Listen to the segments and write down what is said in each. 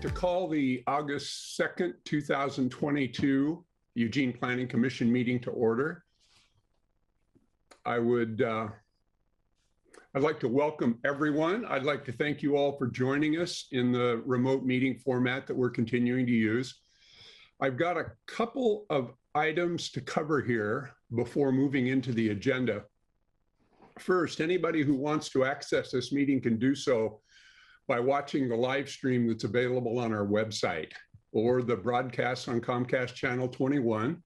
to call the August 2nd, 2022 Eugene Planning Commission meeting to order. I'd like to welcome everyone. I'd like to thank you all for joining us in the remote meeting format that we're continuing to use. I've got a couple of items to cover here before moving into the agenda. First, anybody who wants to access this meeting can do so by watching the live stream that's available on our website or the broadcast on Comcast Channel 21,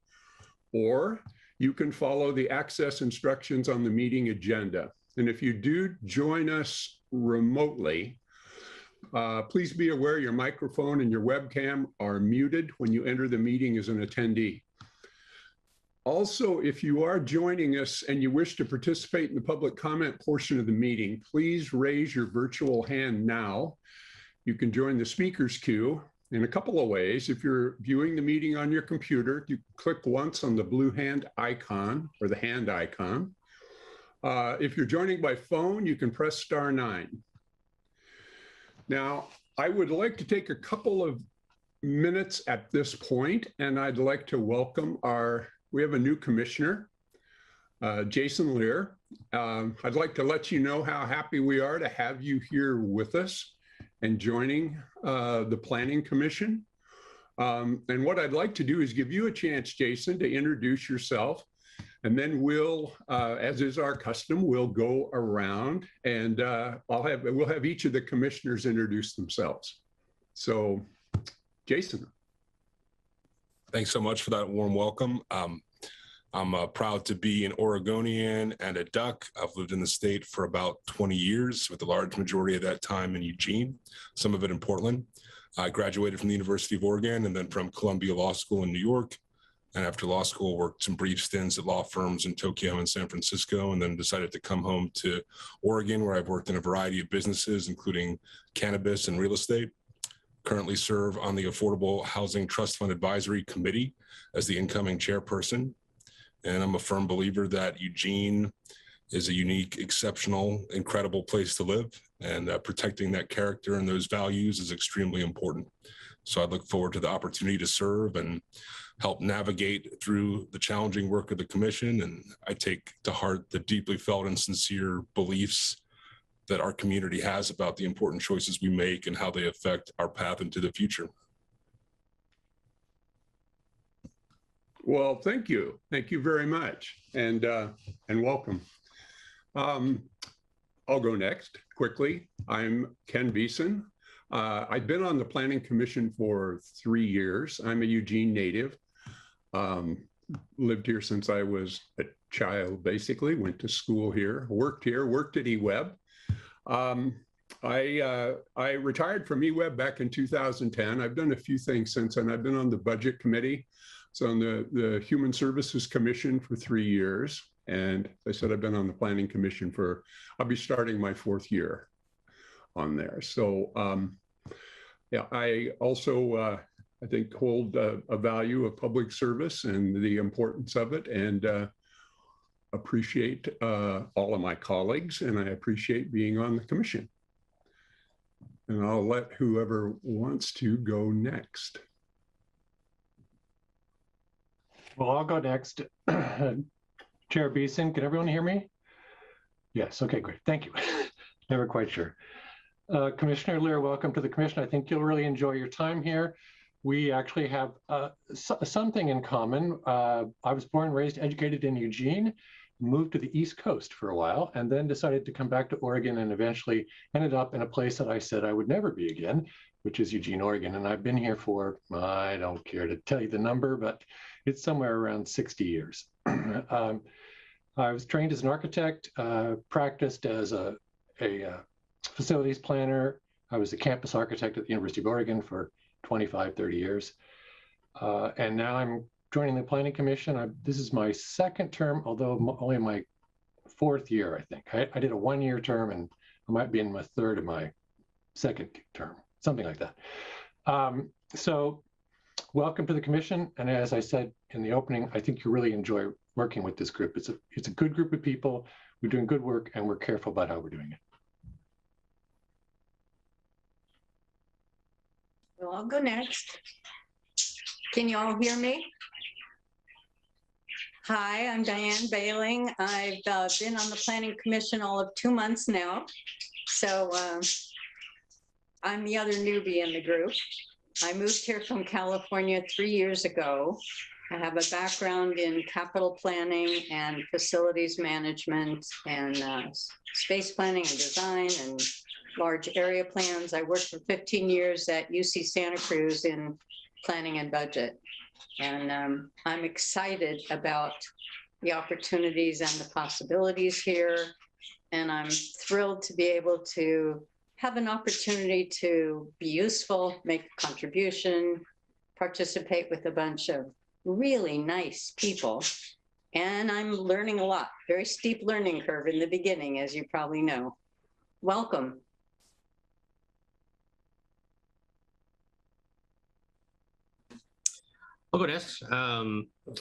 or you can follow the access instructions on the meeting agenda. And if you do join us remotely, please be aware your microphone and your webcam are muted when you enter the meeting as an attendee. Also, if you are joining us and you wish to participate in the public comment portion of the meeting, please raise your virtual hand now. You can join the speakers queue in a couple of ways. If you're viewing the meeting on your computer, you click once on the blue hand icon or the hand icon. If you're joining by phone, you can press *9. Now, I would like to take a couple of minutes at this point, and I'd like to welcome we have a new commissioner, Jason Lear. I'd like to let you know how happy we are to have you here with us and joining the Planning Commission. And what I'd like to do is give you a chance, Jason, to introduce yourself. And then we'll, as is our custom, we'll go around and we'll have each of the commissioners introduce themselves. So, Jason. Thanks so much for that warm welcome. I'm proud to be an Oregonian and a Duck. I've lived in the state for about 20 years, with the large majority of that time in Eugene, some of it in Portland. I graduated from the University of Oregon and then from Columbia Law School in New York. And after law school, worked some brief stints at law firms in Tokyo and San Francisco, and then decided to come home to Oregon, where I've worked in a variety of businesses, including cannabis and real estate. Currently serve on the Affordable Housing Trust Fund Advisory Committee as the incoming chairperson. And I'm a firm believer that Eugene is a unique, exceptional, incredible place to live, and protecting that character and those values is extremely important. So I look forward to the opportunity to serve and help navigate through the challenging work of the commission. And I take to heart the deeply felt and sincere beliefs that our community has about the important choices we make and how they affect our path into the future. Well, thank you. Thank you very much. And welcome. I'll go next quickly. I'm Ken Beeson. I've been on the Planning Commission for 3 years. I'm a Eugene native. Lived here since I was a child, basically. Went to school here, worked at eWeb. I retired from eWeb back in 2010. I've done a few things since then. I've been on the Budget Committee, so on the Human Services Commission for 3 years. And as I said, I've been on the Planning Commission I'll be starting my 4th year on there. So yeah, I also, I think, hold a value of public service and the importance of it, and appreciate all of my colleagues, and I appreciate being on the commission. And I'll let whoever wants to go next. Well, I'll go next. Chair Beeson, can everyone hear me? Yes, okay, great, thank you. Never quite sure. Commissioner Lear, welcome to the commission. I think you'll really enjoy your time here. We actually have something in common. I was born, raised, educated in Eugene, moved to the East Coast for a while, and then decided to come back to Oregon, and eventually ended up in a place that I said I would never be again, which is Eugene, Oregon. And I've been here for, I don't care to tell you the number, but it's somewhere around 60 years. I was trained as an architect, practiced as a facilities planner. I was a campus architect at the University of Oregon for 25, 30 years. And now I'm joining the Planning Commission. This is my 2nd term, although only my 4th year, I think. I did a 1-year term, and I might be in my 3rd of my 2nd term, something like that. So welcome to the commission. And as I said in the opening, I think you really enjoy working with this group. It's a good group of people. We're doing good work, and we're careful about how we're doing it. Well, I'll go next. Can you all hear me? Hi, I'm Diane Bailing. I've been on the Planning Commission all of 2 months now. So I'm the other newbie in the group. I moved here from California 3 years ago. I have a background in capital planning and facilities management and space planning and design and large area plans. I worked for 15 years at UC Santa Cruz in planning and budget. And I'm excited about the opportunities and the possibilities here. And I'm thrilled to be able to have an opportunity to be useful, make a contribution, participate with a bunch of really nice people. And I'm learning a lot, very steep learning curve in the beginning, as you probably know. Welcome. I'll go next.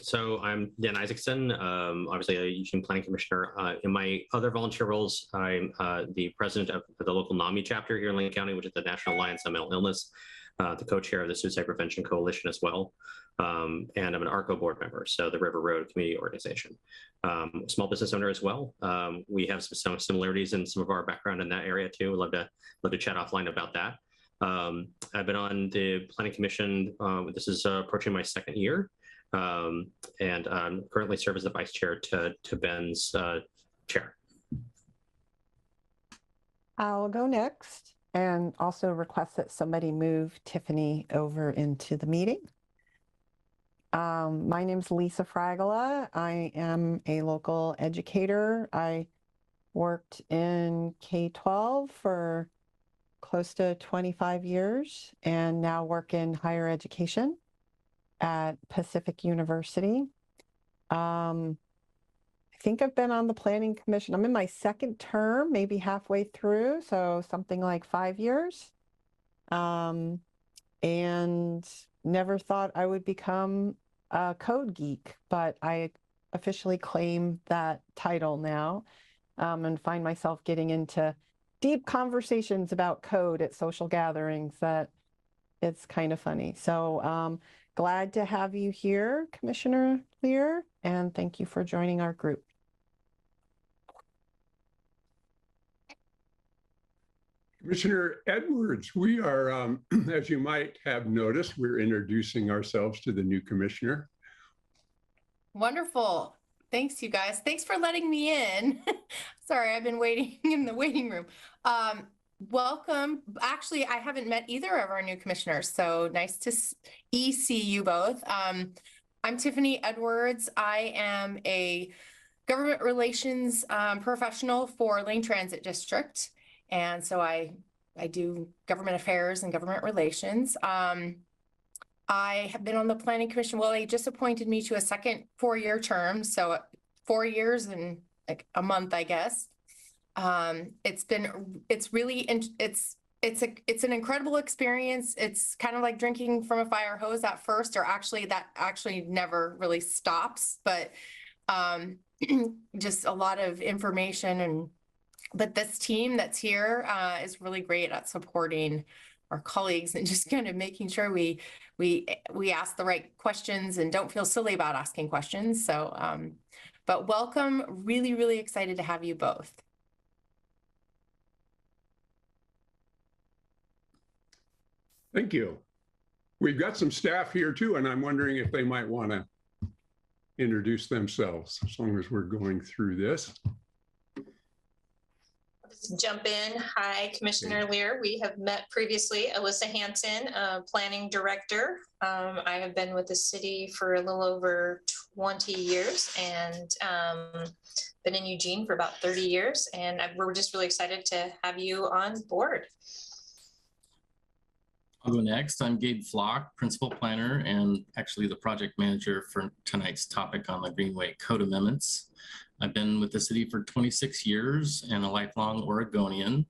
So I'm Dan Isaacson, obviously a Eugene Planning Commissioner. In my other volunteer roles, I'm the president of the local NAMI chapter here in Lane County, which is the National Alliance on Mental Illness, the co-chair of the Suicide Prevention Coalition as well. And I'm an ARCO board member, so the River Road Community Organization. Small business owner as well. We have some similarities in some of our background in that area too. We'd love to chat offline about that. I've been on the Planning Commission. This is approaching my second year, and currently serve as the vice chair to Ben's chair. I'll go next and also request that somebody move Tiffany over into the meeting. My name is Lisa Fragala. I am a local educator. I worked in K-12 for close to 25 years and now work in higher education at Pacific University. I think I've been on the Planning Commission. I'm in my second term, maybe halfway through, so something like 5 years. And never thought I would become a code geek, but I officially claim that title now, and find myself getting into deep conversations about code at social gatherings that it's kind of funny. So glad to have you here, Commissioner Lear, and thank you for joining our group. Commissioner Edwards, we are, as you might have noticed, we're introducing ourselves to the new commissioner. Wonderful. Thanks, you guys. Thanks for letting me in. Sorry, I've been waiting in the waiting room. Welcome. Actually, I haven't met either of our new commissioners, so nice to see you both. I'm Tiffany Edwards. I am a government relations professional for Lane Transit District, and so I do government affairs and government relations. I have been on the Planning Commission. Well, they just appointed me to a second 4-year term, so 4 years and like a month, I guess. It's an incredible experience. It's kind of like drinking from a fire hose at first, or actually that actually never really stops, but just a lot of information. But this team that's here is really great at supporting our colleagues and just kind of making sure we ask the right questions and don't feel silly about asking questions. So, but welcome, really, really excited to have you both. Thank you. We've got some staff here too, and I'm wondering if they might want to introduce themselves as long as we're going through this. Just jump in. Hi, Commissioner Lear. We have met previously. Alyssa Hanson, Planning Director. I have been with the city for a little over 20 years and been in Eugene for about 30 years. And we're just really excited to have you on board. I'll go next. I'm Gabe Flock, Principal Planner and actually the Project Manager for tonight's topic on the Greenway Code Amendments. I've been with the city for 26 years and a lifelong Oregonian.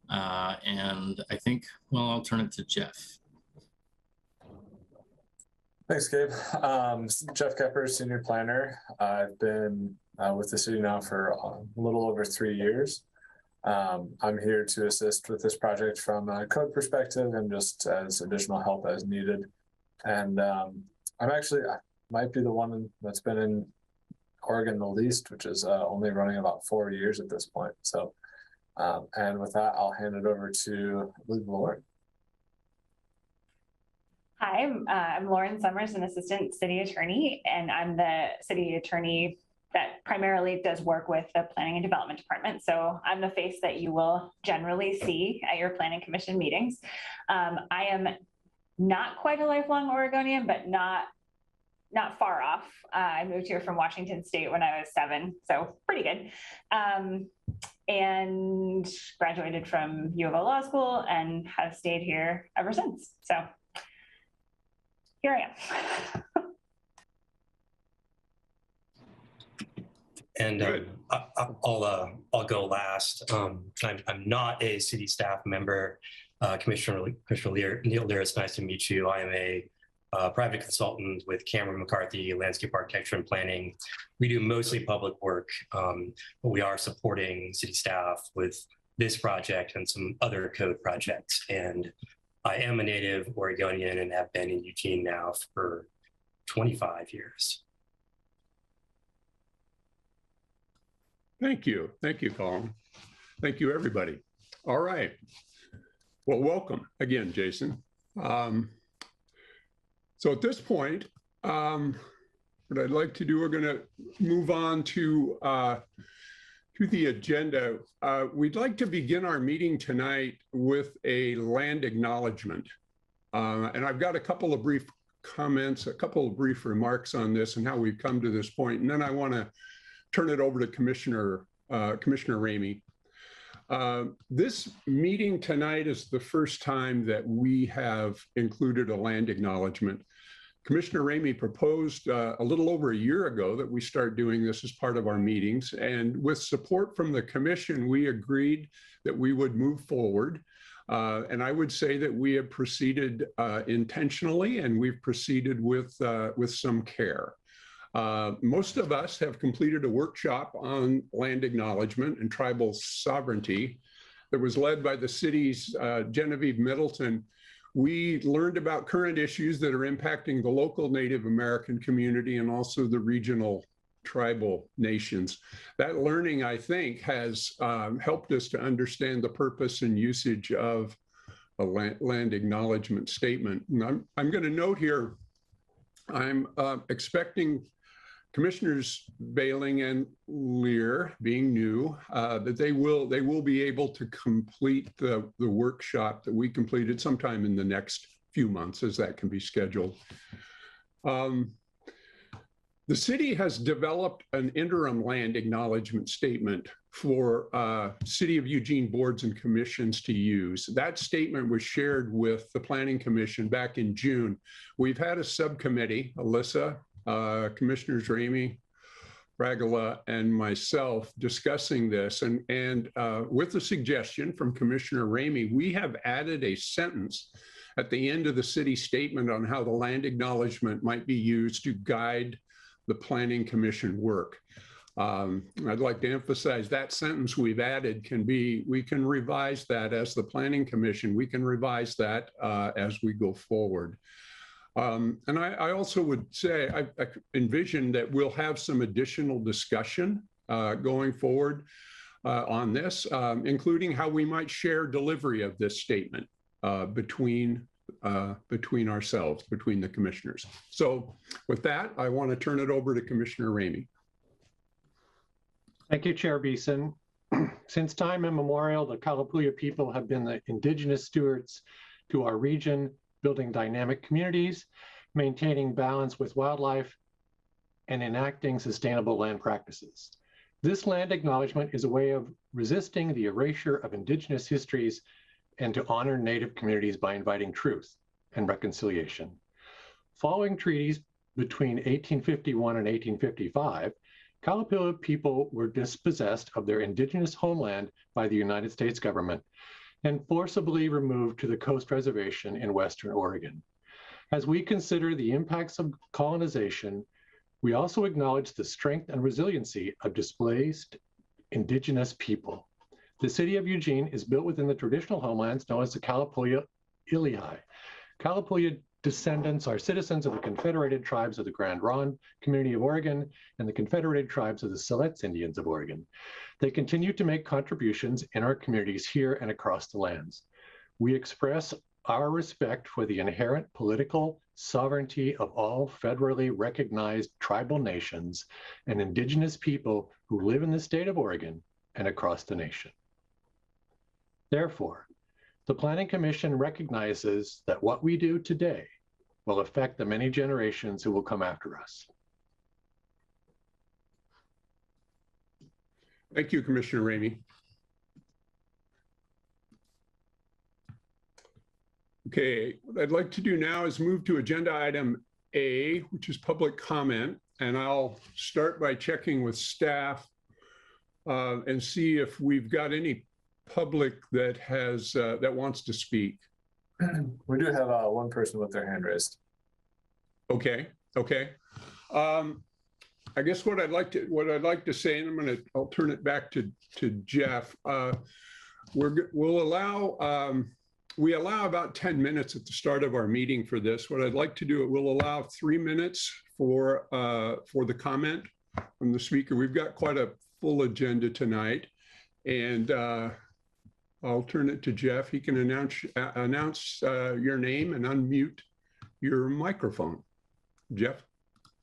And I think, well, I'll turn it to Jeff. Thanks, Gabe. Jeff Kepper, Senior Planner. I've been with the city now for a little over 3 years. I'm here to assist with this project from a code perspective and just as additional help as needed. And I might be the one that's been in Oregon the least, which is only running about 4 years at this point. So, and with that, I'll hand it over to Lauren. Hi, I'm Lauren Summers, an assistant city attorney, and I'm the city attorney that primarily does work with the planning and development department. So I'm the face that you will generally see at your planning commission meetings. I am not quite a lifelong Oregonian, but not far off. I moved here from Washington State when I was 7, so pretty good. And graduated from U of O Law School and have stayed here ever since. So here I am. And I'll go last. I'm not a city staff member. Commissioner Lear, it's nice to meet you. I am a private consultant with Cameron McCarthy, Landscape Architecture and Planning. We do mostly public work, but we are supporting city staff with this project and some other code projects. And I am a native Oregonian and have been in Eugene now for 25 years. Thank you. Thank you, Colin. Thank you, everybody. All right. Well, welcome again, Jason. So at this point, what I'd like to do, we're going to move on to the agenda. We'd like to begin our meeting tonight with a land acknowledgement. And I've got a couple of brief comments, a couple of brief remarks on this and how we've come to this point. And then I want to turn it over to Commissioner Ramey. This meeting tonight is the first time that we have included a land acknowledgement. Commissioner Ramey proposed a little over a year ago that we start doing this as part of our meetings. And with support from the commission, we agreed that we would move forward. And I would say that we have proceeded intentionally, and we've proceeded with some care. Most of us have completed a workshop on land acknowledgement and tribal sovereignty that was led by the city's Genevieve Middleton. We learned about current issues that are impacting the local Native American community and also the regional tribal nations. That learning, I think, has helped us to understand the purpose and usage of a land acknowledgement statement. And I'm going to note here, I'm expecting Commissioners Bailing and Lear, being new, that they will be able to complete the workshop that we completed sometime in the next few months, as that can be scheduled. The city has developed an interim land acknowledgement statement for City of Eugene boards and commissions to use. That statement was shared with the Planning Commission back in June. We've had a subcommittee, Alyssa, Commissioners Ramey, Fragala, and myself discussing this. And with a suggestion from Commissioner Ramey, we have added a sentence at the end of the city statement on how the land acknowledgement might be used to guide the Planning Commission work. I'd like to emphasize that sentence we've added we can revise that as the Planning Commission. We can revise that as we go forward. And I also would say, I envision that we'll have some additional discussion going forward on this, including how we might share delivery of this statement between ourselves, between the commissioners. So with that, I want to turn it over to Commissioner Ramey. Thank you, Chair Beeson. Since time immemorial, the Kalapuya people have been the indigenous stewards to our region, building dynamic communities, maintaining balance with wildlife, and enacting sustainable land practices. This land acknowledgement is a way of resisting the erasure of indigenous histories and to honor Native communities by inviting truth and reconciliation. Following treaties between 1851 and 1855, Kalapuya people were dispossessed of their indigenous homeland by the United States government and forcibly removed to the Coast Reservation in Western Oregon. As we consider the impacts of colonization, we also acknowledge the strength and resiliency of displaced indigenous people. The city of Eugene is built within the traditional homelands known as the Kalapuya Ilihi. Kalapuya descendants are citizens of the Confederated Tribes of the Grand Ronde Community of Oregon and the Confederated Tribes of the Siletz Indians of Oregon. They continue to make contributions in our communities here and across the lands. We express our respect for the inherent political sovereignty of all federally recognized tribal nations and indigenous people who live in the state of Oregon and across the nation. Therefore, the Planning Commission recognizes that what we do today will affect the many generations who will come after us. Thank you, Commissioner Ramey. Okay, what I'd like to do now is move to agenda item A, which is public comment. And I'll start by checking with staff and see if we've got any public that has that wants to speak. We do have one person with their hand raised. Okay. I guess what I'd like to say, and I'll turn it back to Jeff. We allow about 10 minutes at the start of our meeting for this. What I'd like to do, we'll allow 3 minutes for the comment from the speaker. We've got quite a full agenda tonight, and I'll turn it to Jeff. He can announce your name and unmute your microphone. Jeff.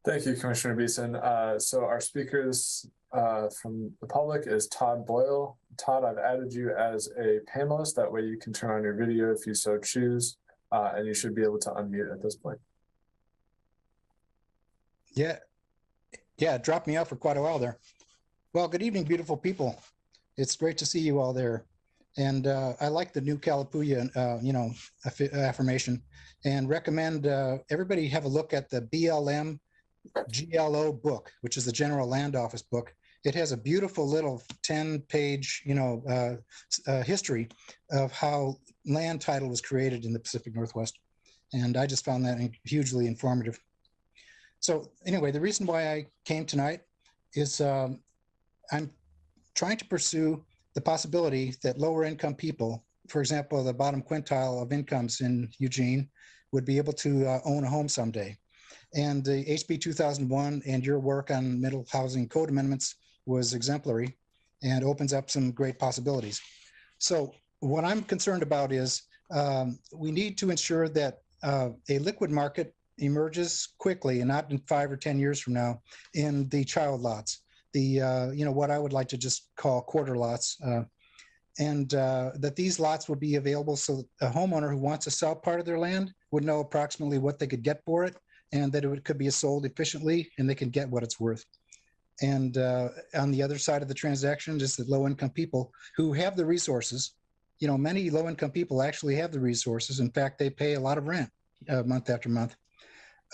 Thank you, Commissioner Beeson. So our speakers from the public is Todd Boyle. Todd, I've added you as a panelist. That way you can turn on your video if you so choose, and you should be able to unmute at this point. Yeah, it dropped me out for quite a while there. Well, good evening, beautiful people. It's great to see you all there. And I like the new Kalapuya, affirmation, and recommend everybody have a look at the BLM GLO book, which is the General Land Office book. It has a beautiful little 10-page, history of how land title was created in the Pacific Northwest. And I just found that hugely informative. So anyway, the reason why I came tonight is I'm trying to pursue the possibility that lower income people, for example, the bottom quintile of incomes in Eugene, would be able to own a home someday. And the HB 2001 and your work on middle housing code amendments was exemplary and opens up some great possibilities. So what I'm concerned about is we need to ensure that a liquid market emerges quickly and not in 5 or 10 years from now in the child lots, the what I would like to just call quarter lots, and that these lots will be available so that a homeowner who wants to sell part of their land would know approximately what they could get for it, and that it could be sold efficiently and they can get what it's worth. And on the other side of the transaction, just that low-income people who have the resources, many low-income people actually have the resources. In fact, they pay a lot of rent month after month.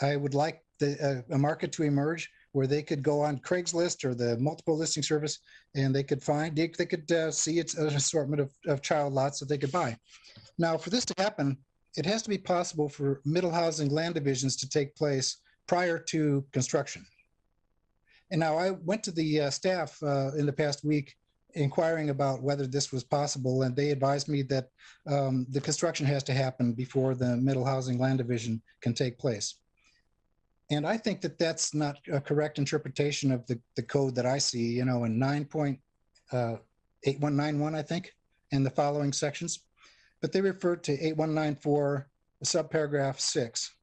I would like a market to emerge where they could go on Craigslist or the multiple listing service, and they could see it's an assortment of child lots that they could buy. Now, for this to happen, it has to be possible for middle housing land divisions to take place prior to construction. And now I went to the staff in the past week inquiring about whether this was possible, and they advised me that the construction has to happen before the middle housing land division can take place. And I think that that's not a correct interpretation of the code that I see, in 9.8191, I think, and the following sections. But they refer to 8194 subparagraph 6,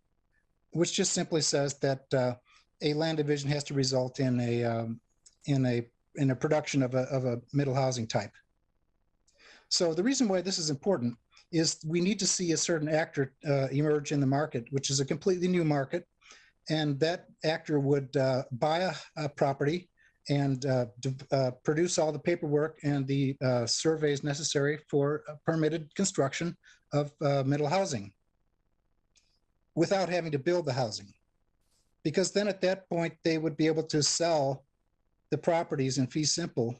which just simply says that a land division has to result in a production of a middle housing type. So the reason why this is important is we need to see a certain actor emerge in the market, which is a completely new market. And that actor would buy a property and produce all the paperwork and the surveys necessary for permitted construction of middle housing without having to build the housing. Because then at that point, they would be able to sell the properties in fee simple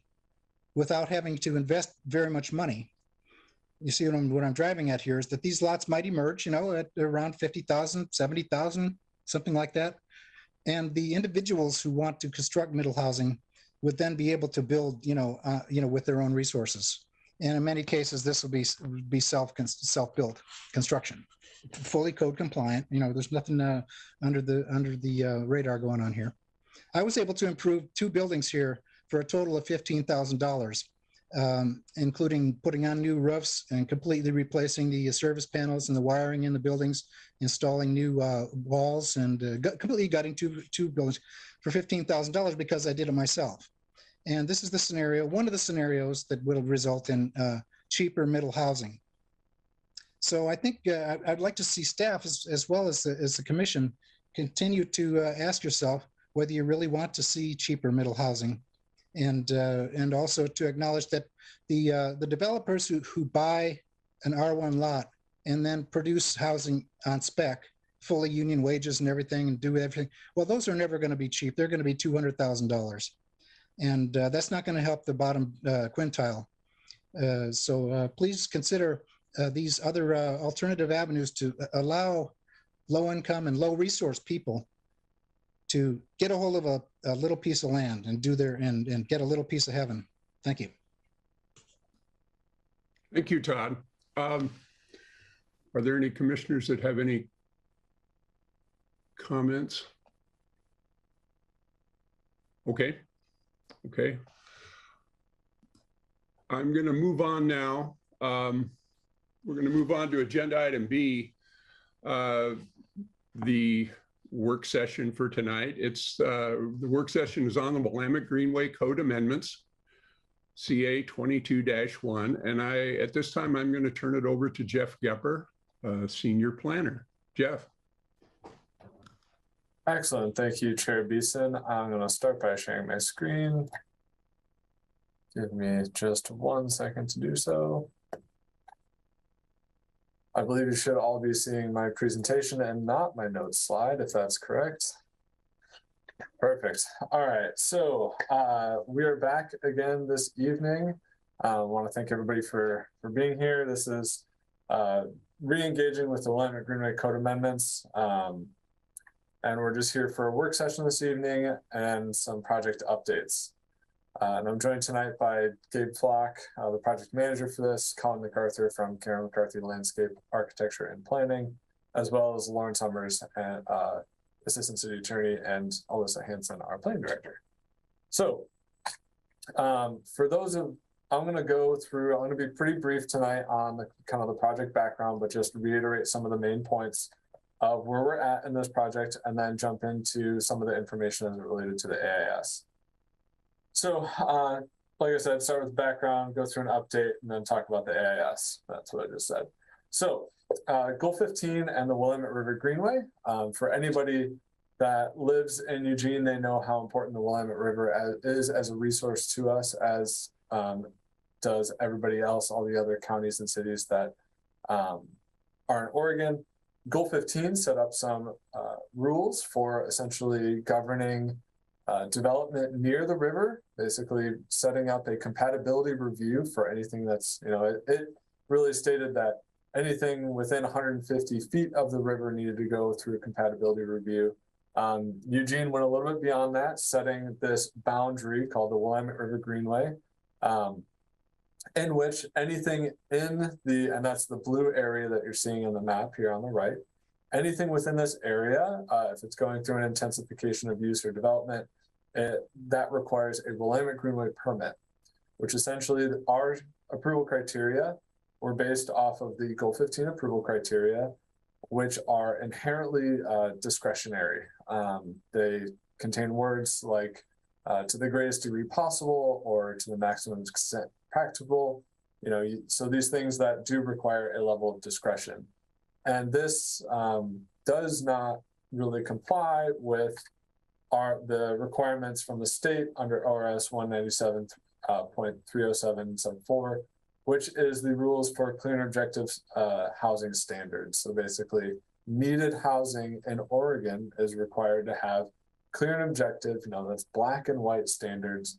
without having to invest very much money. You see what I'm driving at here is that these lots might emerge, at around 50,000, 70,000, something like that. And the individuals who want to construct middle housing would then be able to build, with their own resources. And in many cases, this will be self-built construction, fully code compliant. You know, there's nothing under the radar going on here. I was able to improve 2 buildings here for a total of $15,000, including putting on new roofs and completely replacing the service panels and the wiring in the buildings, installing new walls, and completely gutting two buildings for $15,000 because I did it myself. And this is the scenario, one of the scenarios that will result in cheaper middle housing. So I think I'd like to see staff as well as the commission continue to ask yourself whether you really want to see cheaper middle housing, and also to acknowledge that the developers who buy an R1 lot and then produce housing on spec, fully union wages and everything, and do everything, well, those are never going to be cheap. They're going to be $200,000. And that's not going to help the bottom quintile. So please consider these other alternative avenues to allow low-income and low-resource people to get a hold of a little piece of land and do their and get a little piece of heaven. Thank you. Thank you, Todd. Are there any commissioners that have any comments? Okay. Okay. I'm going to move on now. We're going to move on to agenda item B, the work session for tonight. It's the work session is on the Willamette Greenway Code Amendments, CA 22-1. And at this time, I'm going to turn it over to Jeff Gepper, Senior Planner. Jeff. Excellent. Thank you, Chair Beeson. I'm going to start by sharing my screen. Give me just 1 second to do so. I believe you should all be seeing my presentation and not my notes slide, if that's correct. Perfect. All right. So we are back again this evening. I want to thank everybody for being here. This is re-engaging with the Willamette Greenway Code Amendments. And we're just here for a work session this evening and some project updates. And I'm joined tonight by Gabe Flock, the project manager for this, Colin MacArthur from Karen McCarthy Landscape Architecture and Planning, as well as Lauren Summers, and, Assistant City Attorney, and Alyssa Hanson, our planning director. So for those of, I'm going to go through, I'm going to be pretty brief tonight on the kind of the project background, but just reiterate some of the main points of where we're at in this project, and then jump into some of the information as related to the AIS. So, like I said, start with the background, go through an update, and then talk about the AIS. That's what I just said. So, Goal 15 and the Willamette River Greenway. For anybody that lives in Eugene, they know how important the Willamette River is as a resource to us, as does everybody else, all the other counties and cities that are in Oregon. Goal 15 set up some rules for essentially governing development near the river, basically setting up a compatibility review for anything that's, it really stated that anything within 150 feet of the river needed to go through a compatibility review. Eugene went a little bit beyond that, setting this boundary called the Willamette River Greenway, in which anything in the, and that's the blue area that you're seeing on the map here on the right, anything within this area, if it's going through an intensification of use or development, that requires a Willamette Greenway permit, which essentially our approval criteria were based off of the Goal 15 approval criteria, which are inherently discretionary. They contain words like to the greatest degree possible or to the maximum extent practicable, so these things that do require a level of discretion. And this does not really comply with the requirements from the state under ORS 197.30774, which is the rules for clear and objective housing standards. So basically, needed housing in Oregon is required to have clear and objective, that's black and white standards,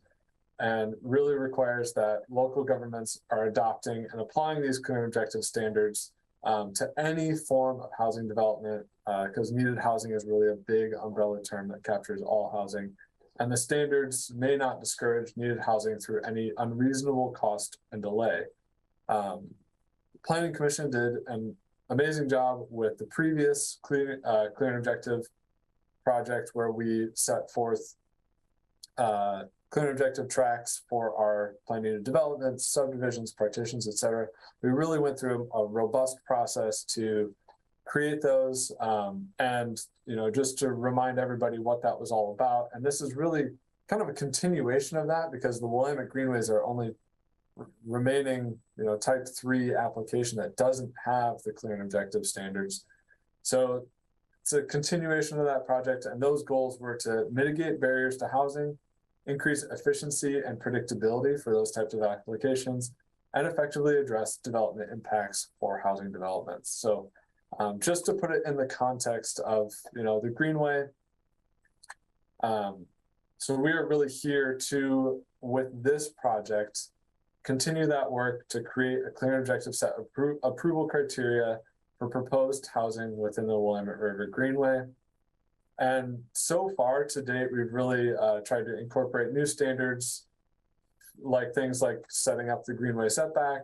and really requires that local governments are adopting and applying these clear and objective standards to any form of housing development, because needed housing is really a big umbrella term that captures all housing. And the standards may not discourage needed housing through any unreasonable cost and delay. Planning Commission did an amazing job with the previous clear and objective project, where we set forth clear and objective tracks for our planning and development, subdivisions, partitions, etc. We really went through a robust process to create those, and just to remind everybody what that was all about. And this is really kind of a continuation of that, because the Willamette Greenways are only remaining, type 3 application that doesn't have the clear and objective standards. So it's a continuation of that project, and those goals were to mitigate barriers to housing, increase efficiency and predictability for those types of applications, and effectively address development impacts for housing developments. So just to put it in the context of, the Greenway, so we are really here to, with this project, continue that work to create a clear and objective set of approval criteria for proposed housing within the Willamette River Greenway. And so far to date, we've really tried to incorporate new standards, like things like setting up the Greenway setback,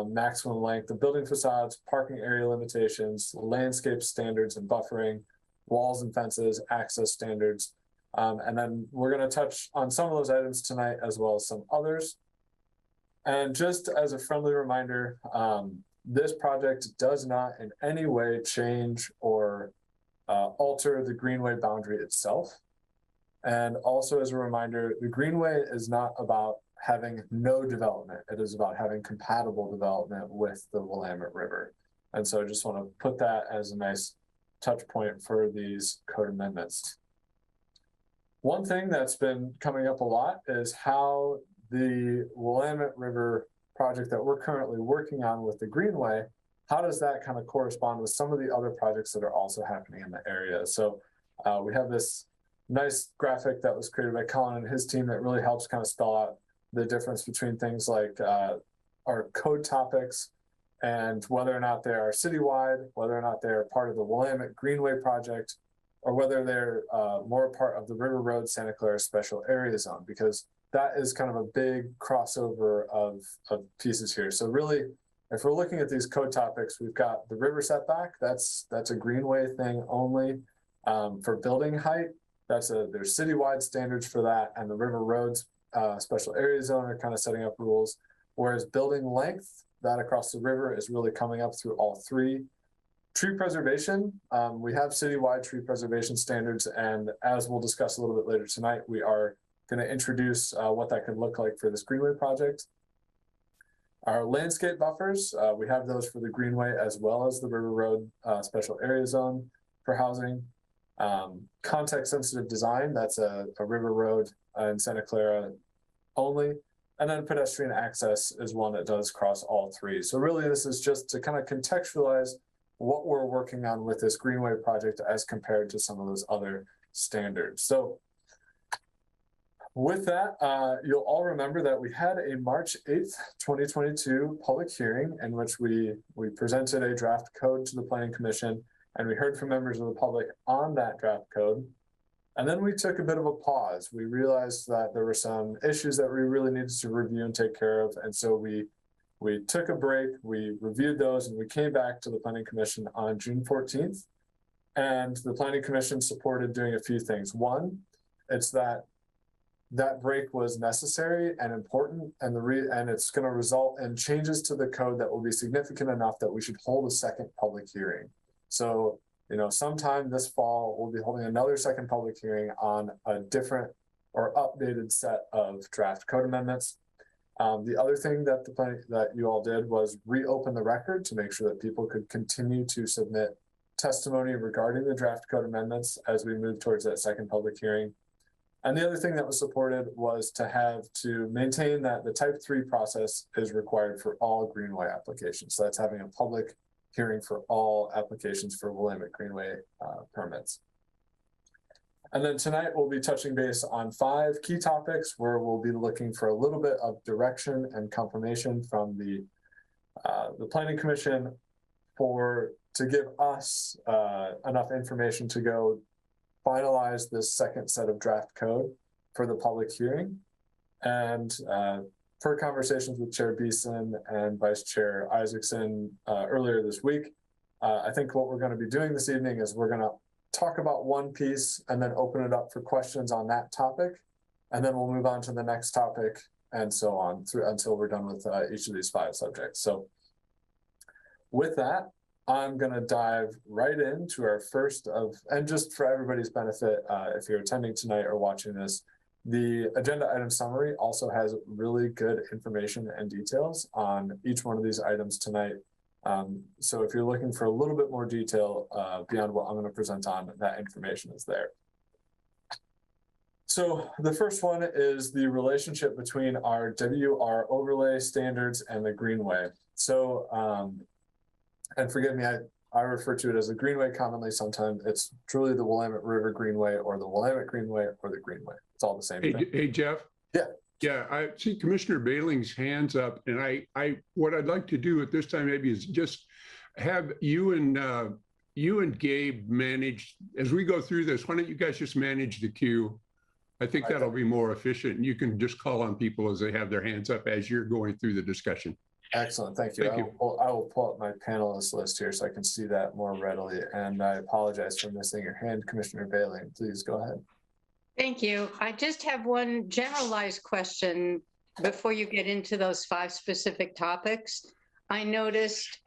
maximum length of building facades, parking area limitations, landscape standards and buffering, walls and fences, access standards. And then we're going to touch on some of those items tonight, as well as some others. And just as a friendly reminder, this project does not in any way change or alter the Greenway boundary itself. And also as a reminder, the Greenway is not about having no development. It is about having compatible development with the Willamette River. And so I just want to put that as a nice touch point for these code amendments. One thing that's been coming up a lot is how the Willamette River project that we're currently working on with the Greenway, how does that kind of correspond with some of the other projects that are also happening in the area? So we have this nice graphic that was created by Colin and his team that really helps kind of spell out the difference between things like our code topics and whether or not they are citywide, whether or not they're part of the Willamette Greenway project, or whether they're more part of the River Road Santa Clara Special Area Zone, because that is kind of a big crossover of pieces here. So really, if we're looking at these code topics, we've got the river setback. That's a Greenway thing only. For building height, there's citywide standards for that, and the River Roads Special Area Zone are kind of setting up rules. Whereas building length, that across the river is really coming up through all three. Tree preservation, we have citywide tree preservation standards, and as we'll discuss a little bit later tonight, we are going to introduce what that could look like for this Greenway project. Our landscape buffers, we have those for the Greenway as well as the River Road Special Area Zone for housing. Context-sensitive design, that's a River Road in Santa Clara only. And then pedestrian access is one that does cross all three. So really, this is just to kind of contextualize what we're working on with this Greenway project as compared to some of those other standards. So with that, you'll all remember that we had a March 8th, 2022 public hearing in which we presented a draft code to the Planning Commission, and we heard from members of the public on that draft code. And then we took a bit of a pause. We realized that there were some issues that we really needed to review and take care of. And so we took a break, we reviewed those, and we came back to the Planning Commission on June 14th. And the Planning Commission supported doing a few things. One, it's that break was necessary and important, and it's going to result in changes to the code that will be significant enough that we should hold a second public hearing. So, sometime this fall, we'll be holding another second public hearing on a different or updated set of draft code amendments. The other thing that you all did was reopen the record to make sure that people could continue to submit testimony regarding the draft code amendments as we move towards that second public hearing. And the other thing that was supported was to maintain that the type 3 process is required for all Greenway applications. So that's having a public hearing for all applications for Willamette Greenway permits. And then tonight we'll be touching base on 5 key topics where we'll be looking for a little bit of direction and confirmation from the Planning Commission to give us enough information to go finalize this second set of draft code for the public hearing. And per conversations with Chair Beeson and Vice Chair Isaacson earlier this week, I think what we're going to be doing this evening is we're going to talk about one piece and then open it up for questions on that topic. And then we'll move on to the next topic and so on until we're done with each of these 5 subjects. So with that, I'm going to dive right into our first of, and just for everybody's benefit, if you're attending tonight or watching this, the agenda item summary also has really good information and details on each one of these items tonight. So if you're looking for a little bit more detail beyond what I'm going to present on, that information is there. So the first one is the relationship between our WR overlay standards and the Greenway. So, and forgive me, I refer to it as the Greenway commonly. Sometimes it's truly the Willamette River Greenway or the Willamette Greenway or the Greenway. It's all the same thing. Hey, Jeff. Yeah. Yeah, I see Commissioner Bailing's hands up, and what I'd like to do at this time maybe is just have you and Gabe manage as we go through this. Why don't you guys just manage the queue? I think that'll be more efficient. And you can just call on people as they have their hands up as you're going through the discussion. Excellent, thank you. I will pull up my panelist list here so I can see that more readily. And I apologize for missing your hand, Commissioner Bailing. Please go ahead. Thank you. I just have one generalized question before you get into those 5 specific topics. I noticed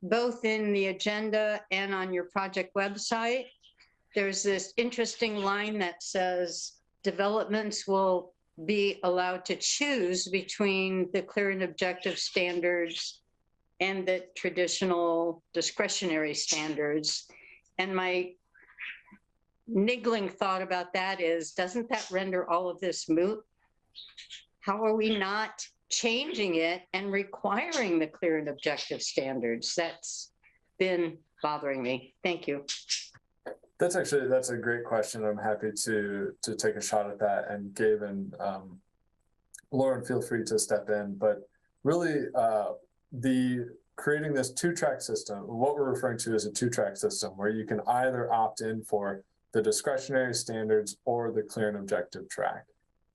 both in the agenda and on your project website, there's this interesting line that says developments will be allowed to choose between the clear and objective standards and the traditional discretionary standards. And my niggling thought about that is, doesn't that render all of this moot? How are we not changing it and requiring the clear and objective standards? That's been bothering me. Thank you. That's a great question. I'm happy to take a shot at that. And Gabe and Lauren, feel free to step in. But really, creating this 2-track system, what we're referring to as a 2-track system, where you can either opt in for the discretionary standards or the clear and objective track.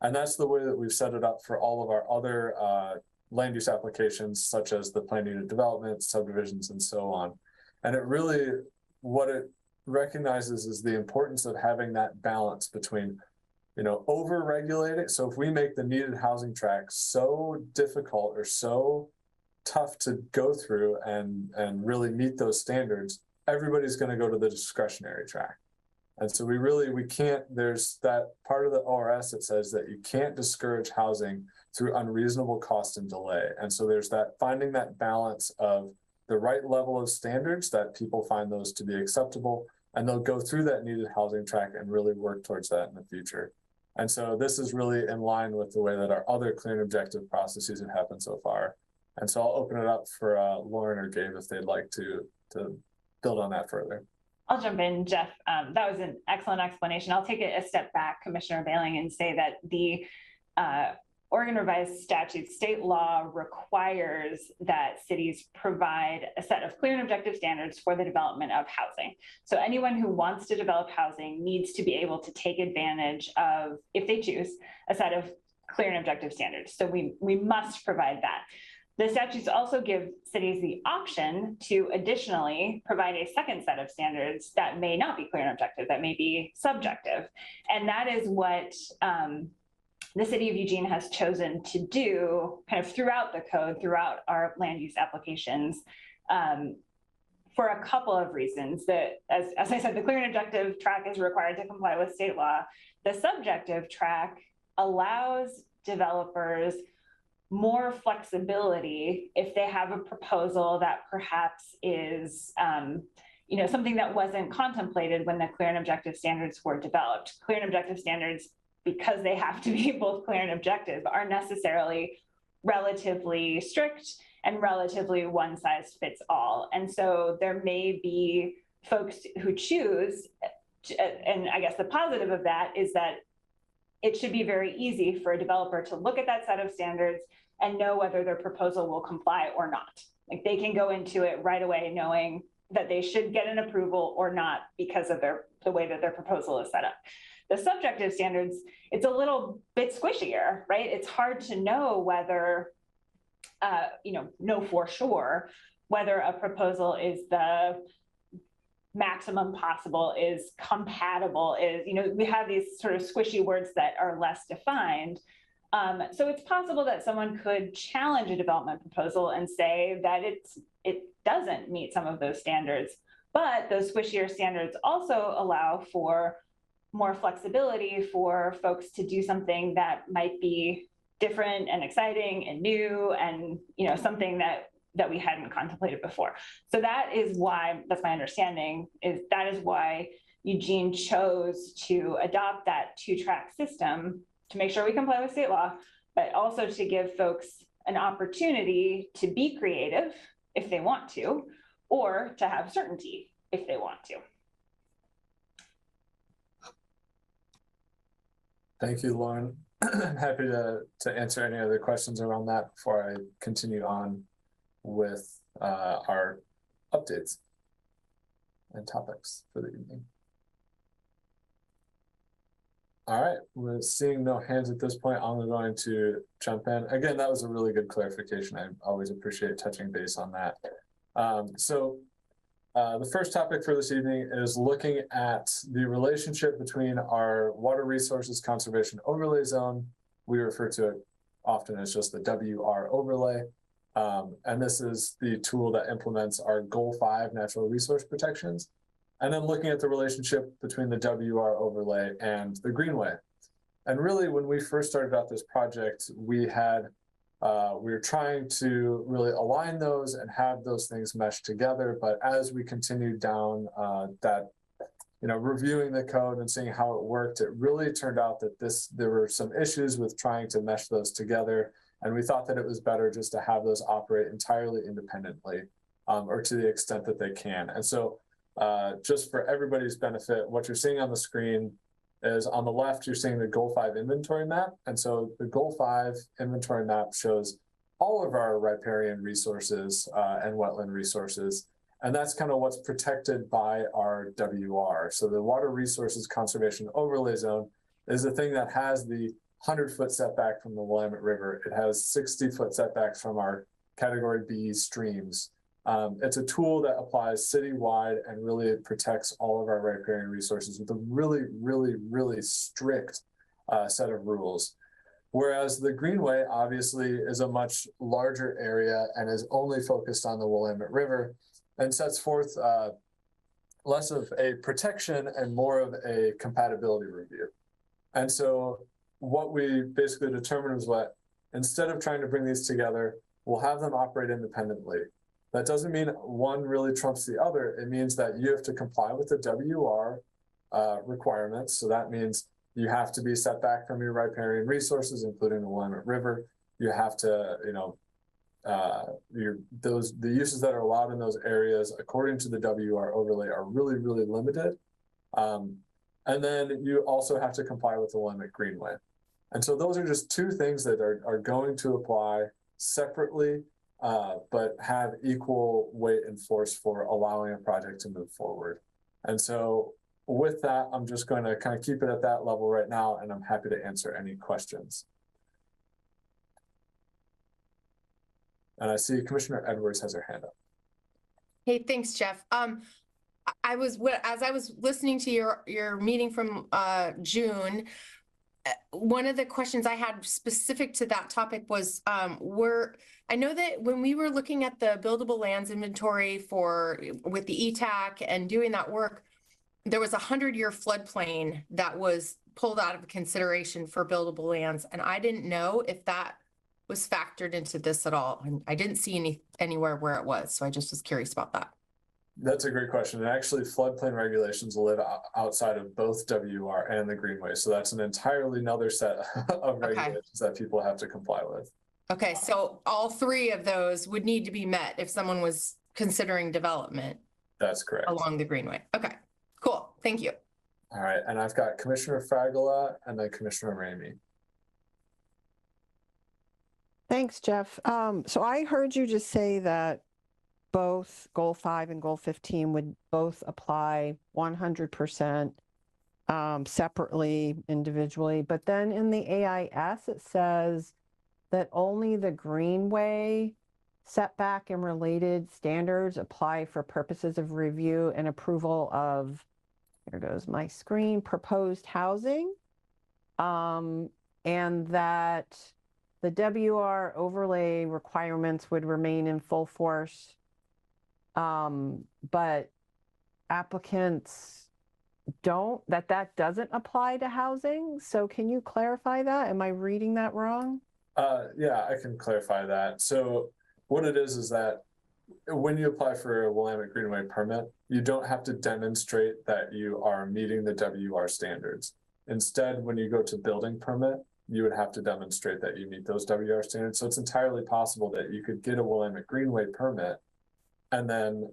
And that's the way that we've set it up for all of our other land use applications, such as the plan unit development, subdivisions, and so on. And it really, what it recognizes is the importance of having that balance between, over-regulating. So if we make the needed housing track so difficult or so tough to go through and really meet those standards, everybody's going to go to the discretionary track. And so we can't, there's that part of the ORS that says that you can't discourage housing through unreasonable cost and delay. And so there's that finding that balance of the right level of standards that people find those to be acceptable, and they'll go through that needed housing track and really work towards that in the future. And so this is really in line with the way that our other clear and objective processes have happened so far. And so I'll open it up for Lauren or Gabe if they'd like to build on that further. I'll jump in, Jeff. That was an excellent explanation. I'll take it a step back, Commissioner Bailing, and say that the Oregon Revised Statute state law requires that cities provide a set of clear and objective standards for the development of housing. So anyone who wants to develop housing needs to be able to take advantage of, if they choose, a set of clear and objective standards. So we must provide that. The statutes also give cities the option to additionally provide a second set of standards that may not be clear and objective, that may be subjective. And that is what the city of Eugene has chosen to do kind of throughout the code, throughout our land use applications, for a couple of reasons. That, as I said, the clear and objective track is required to comply with state law. The subjective track allows developers more flexibility if they have a proposal that perhaps is something that wasn't contemplated when the clear and objective standards were developed. Clear and objective standards, because they have to be both clear and objective, are necessarily relatively strict and relatively one size fits all. And so there may be folks who choose, and I guess the positive of that is that it should be very easy for a developer to look at that set of standards and know whether their proposal will comply or not. Like, they can go into it right away knowing that they should get an approval or not because of the way that their proposal is set up. the subjective standards, it's a little bit squishier, right? It's hard to know whether, know for sure whether a proposal is the maximum possible, is compatible, is, we have these sort of squishy words that are less defined. So it's possible that someone could challenge a development proposal and say that it doesn't meet some of those standards. But those squishier standards also allow for more flexibility for folks to do something that might be different and exciting and new and something that we hadn't contemplated before. So that is why, that's my understanding, that is why Eugene chose to adopt that 2-track system to make sure we comply with state law, but also to give folks an opportunity to be creative if they want to, or to have certainty if they want to. Thank you, Lauren. I'm happy to answer any other questions around that before I continue on with our updates and topics for the evening. All right, we're seeing no hands at this point. I'm going to jump in. Again, that was a really good clarification. I always appreciate touching base on that. The first topic for this evening is looking at the relationship between our Water Resources Conservation Overlay Zone. We refer to it often as just the WR overlay. And this is the tool that implements our Goal 5 natural resource protections. And then looking at the relationship between the WR overlay and the Greenway. And really, when we first started out this project, we were trying to really align those and have those things mesh together. But as we continued down reviewing the code and seeing how it worked, it really turned out that there were some issues with trying to mesh those together. And we thought that it was better just to have those operate entirely independently, or to the extent that they can. And so just for everybody's benefit, what you're seeing on the screen is on the left, you're seeing the Goal 5 inventory map. And so the Goal 5 inventory map shows all of our riparian resources and wetland resources. And that's kind of what's protected by our WR. So the Water Resources Conservation Overlay Zone is the thing that has the 100-foot setback from the Willamette River. It has 60-foot setbacks from our Category B streams. It's a tool that applies citywide and really protects all of our riparian resources with a really, really, really strict set of rules. Whereas the Greenway obviously is a much larger area and is only focused on the Willamette River and sets forth less of a protection and more of a compatibility review. And so what we basically determined was that instead of trying to bring these together, we'll have them operate independently. That doesn't mean one really trumps the other. It means that you have to comply with the WR requirements. So that means you have to be set back from your riparian resources, including the Willamette River. You have to, the uses that are allowed in those areas, according to the WR overlay, are really, really limited. And then you also have to comply with the Willamette Greenway. And so those are just two things that are going to apply separately, but have equal weight and force for allowing a project to move forward. And so with that, I'm just going to kind of keep it at that level right now, and I'm happy to answer any questions. And I see Commissioner Edwards has her hand up. Hey, thanks, Jeff. As I was listening to your meeting from June, one of the questions I had specific to that topic was, I know that when we were looking at the buildable lands inventory with the ETAC and doing that work, there was a 100-year floodplain that was pulled out of consideration for buildable lands. And I didn't know if that was factored into this at all. And I didn't see anywhere where it was. So I just was curious about that. That's a great question. And actually, floodplain regulations live outside of both WR and the Greenway. So that's an entirely another set of regulations that people have to comply with. Okay, so all three of those would need to be met if someone was considering development. That's correct. Along the Greenway. Okay, cool. Thank you. All right, and I've got Commissioner Fragala and then Commissioner Ramey. Thanks, Jeff. So I heard you just say that both Goal 5 and Goal 15 would both apply 100% separately, individually. But then in the AIS, it says that only the Greenway setback and related standards apply for purposes of review and approval of, here goes my screen, proposed housing. And that the WR overlay requirements would remain in full force. But applicants don't, that doesn't apply to housing. So can you clarify that? Am I reading that wrong? Yeah, I can clarify that. So what it is that when you apply for a Willamette Greenway permit, you don't have to demonstrate that you are meeting the WR standards. Instead, when you go to building permit, you would have to demonstrate that you meet those WR standards. So it's entirely possible that you could get a Willamette Greenway permit, and then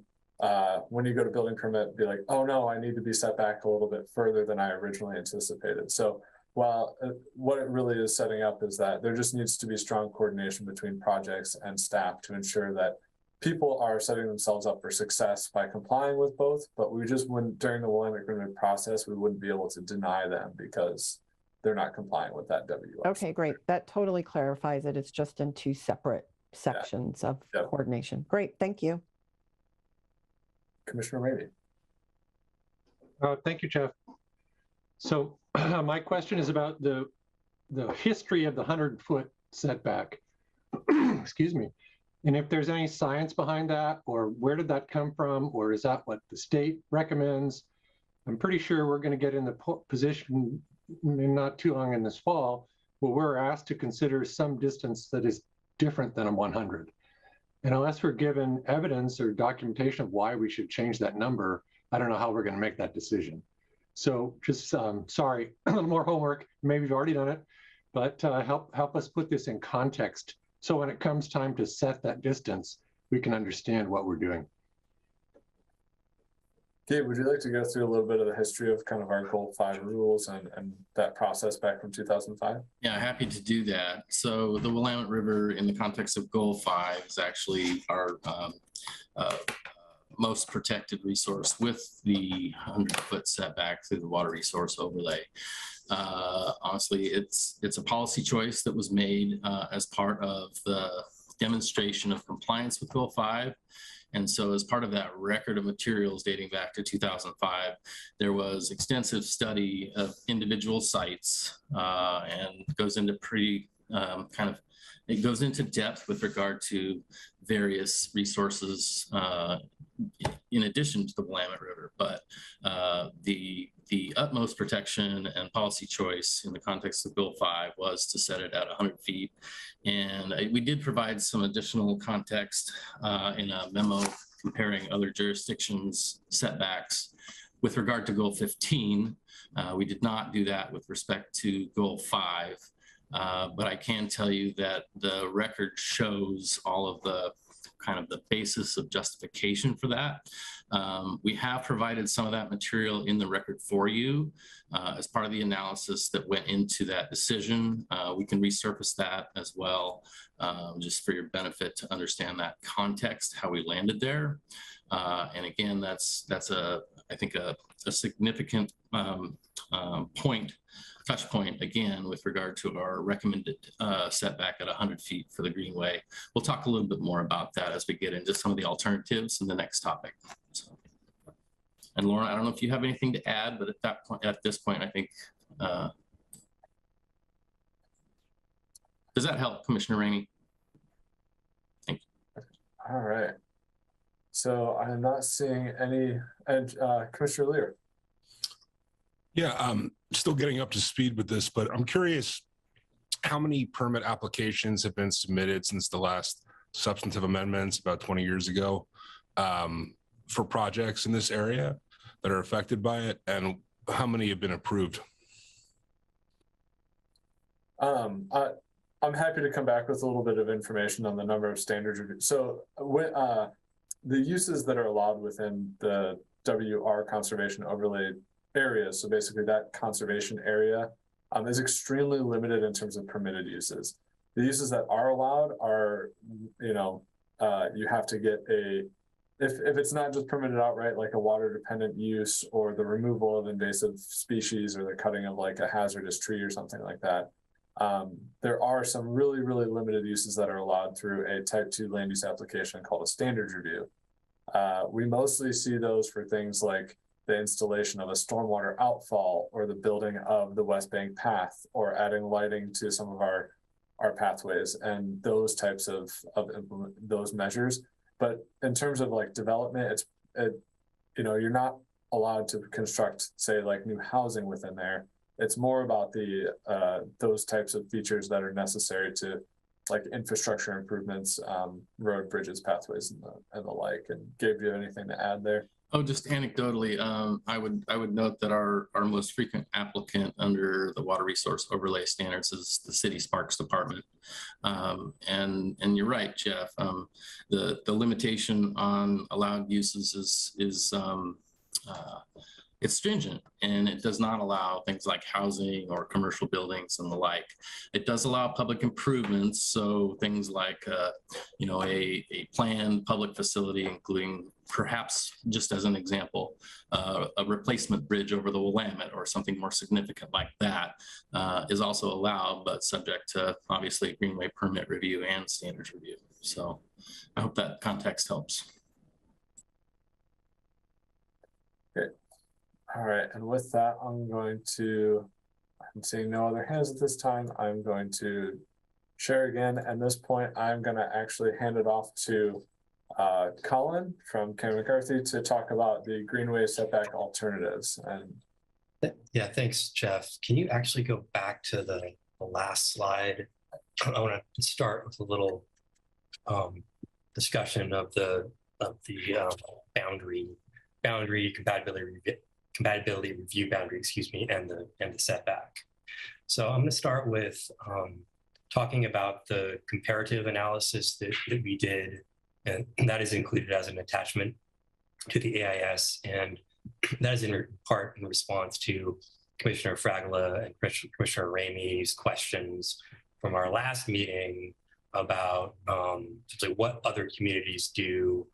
when you go to building permit, be like, oh no, I need to be set back a little bit further than I originally anticipated. So while what it really is setting up is that there just needs to be strong coordination between projects and staff to ensure that people are setting themselves up for success by complying with both, but we just wouldn't, during the Willamette Greenway process, we wouldn't be able to deny them because they're not complying with that WR. Okay, great. That totally clarifies it. It's just in two separate sections of coordination. Great, thank you. Commissioner Raby. Thank you, Jeff. So my question is about the history of the 100-foot setback. Excuse me. And if there's any science behind that, or where did that come from, or is that what the state recommends? I'm pretty sure we're going to get in the position not too long in this fall where we're asked to consider some distance that is different than a 100. And unless we're given evidence or documentation of why we should change that number, I don't know how we're going to make that decision. So just sorry, a little more homework. Maybe you've already done it, but help us put this in context. So when it comes time to set that distance, we can understand what we're doing. Gabe, would you like to go through a little bit of the history of kind of our Goal 5 rules and that process back from 2005? Yeah, happy to do that. So the Willamette River in the context of Goal 5 is actually our most protected resource with the 100-foot setback through the water resource overlay. Honestly, it's a policy choice that was made as part of the demonstration of compliance with Goal 5. And so as part of that record of materials dating back to 2005, there was extensive study of individual sites and goes into it goes into depth with regard to various resources in addition to the Willamette River. But the utmost protection and policy choice in the context of Bill 5 was to set it at 100 feet. And we did provide some additional context in a memo comparing other jurisdictions' setbacks. With regard to Goal 15, we did not do that with respect to Goal 5. But I can tell you that the record shows all of the kind of the basis of justification for that. We have provided some of that material in the record for you as part of the analysis that went into that decision. We can resurface that as well, just for your benefit to understand that context, how we landed there. And again, that's I think a significant touch point again with regard to our recommended setback at 100 feet for the Greenway. We'll talk a little bit more about that as we get into some of the alternatives in the next topic. So, and Lauren, I don't know if you have anything to add, but at this point, I think, does that help, Commissioner Rainey? Thank you. All right. So I'm not seeing any, and Commissioner Lear. Yeah, I'm still getting up to speed with this, but I'm curious how many permit applications have been submitted since the last substantive amendments about 20 years ago for projects in this area that are affected by it, and how many have been approved? I'm happy to come back with a little bit of information on the number of standards. So the uses that are allowed within the WR conservation overlay areas, so basically that conservation area is extremely limited in terms of permitted uses. The uses that are allowed are, you have to get a if it's not just permitted outright, like a water dependent use or the removal of invasive species or the cutting of like a hazardous tree or something like that, there are some really, really limited uses that are allowed through a type 2 land use application called a standards review. We mostly see those for things like the installation of a stormwater outfall or the building of the West Bank path or adding lighting to some of our pathways and those types of implement those measures. But in terms of like development, you're not allowed to construct, say, like new housing within there. It's more about the those types of features that are necessary to like infrastructure improvements, road, bridges, pathways, and the like. And Gabe, do you have anything to add there? Oh, just anecdotally, I would note that our most frequent applicant under the water resource overlay standards is the city's Parks Department. And you're right, Jeff. The limitation on allowed uses is it's stringent, and it does not allow things like housing or commercial buildings and the like. It does allow public improvements, so things like a planned public facility, including perhaps, just as an example, a replacement bridge over the Willamette or something more significant like that is also allowed, but subject to obviously Greenway permit review and standards review. So I hope that context helps. Okay. All right, and with that, I'm seeing no other hands at this time. I'm going to share again. At this point, I'm going to actually hand it off to Colin from Ken McCarthy to talk about the Greenway setback alternatives. And yeah, thanks, Jeff. Can you actually go back to the last slide? I want to start with a little discussion of the boundary compatibility review boundary, and the setback. So I'm going to start with talking about the comparative analysis that we did, and that is included as an attachment to the AIS, and that is in part in response to Commissioner Fragala and Commissioner Ramey's questions from our last meeting about what other communities do,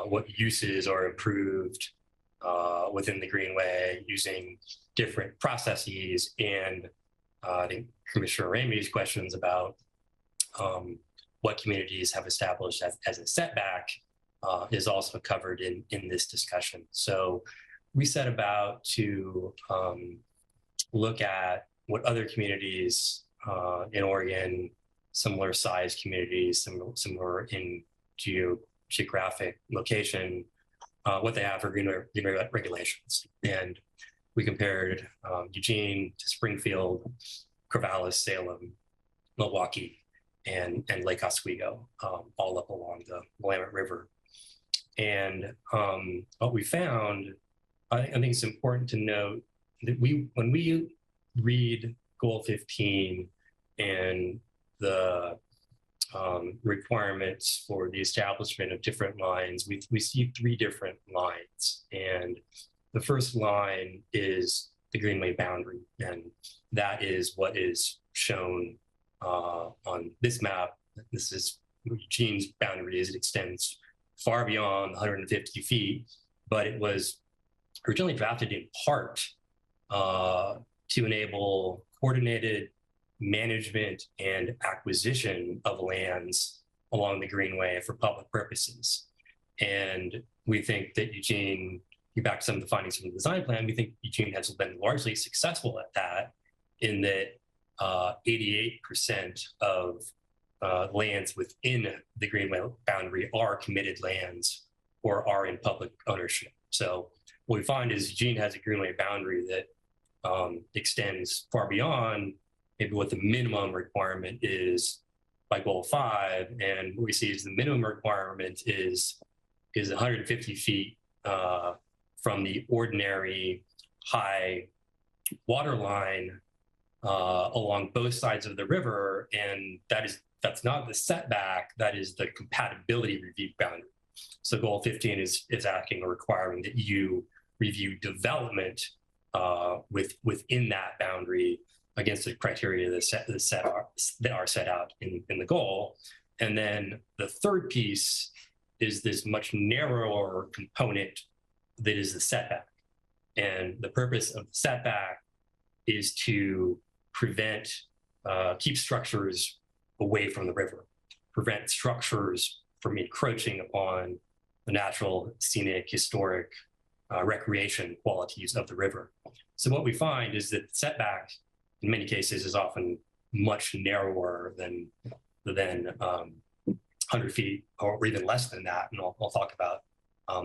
what uses are improved within the Greenway using different processes, and I think Commissioner Ramey's questions about what communities have established as a setback is also covered in this discussion. So we set about to look at what other communities in Oregon, similar size communities, similar in geographic location, what they have for Greenway regulations. And we compared Eugene to Springfield, Corvallis, Salem, Milwaukee, and Lake Oswego, all up along the Willamette River. And what we found, I think it's important to note that when we read Goal 15 and the requirements for the establishment of different lines, we see 3 different lines. And the first line is the Greenway boundary, and that is what is shown on this map. This is Eugene's boundary. It extends far beyond 150 feet, but it was originally drafted in part to enable coordinated management and acquisition of lands along the Greenway for public purposes. And we think that Eugene, back to some of the findings from the design plan, we think Eugene has been largely successful at that, in that 88% of lands within the Greenway boundary are committed lands or are in public ownership. So what we find is Eugene has a Greenway boundary that extends far beyond maybe what the minimum requirement is by Goal 5. And what we see is the minimum requirement is 150 feet from the ordinary high water line along both sides of the river. And that's not the setback, that is the compatibility review boundary. So Goal 15 is asking or requiring that you review development within that boundary against the criteria that are set out in the goal. And then the third piece is this much narrower component that is the setback. And the purpose of the setback is to prevent, keep structures away from the river, prevent structures from encroaching upon the natural, scenic, historic, recreation qualities of the river. So what we find is that setback, in many cases, is often much narrower than 100 feet or even less than that. And I'll talk about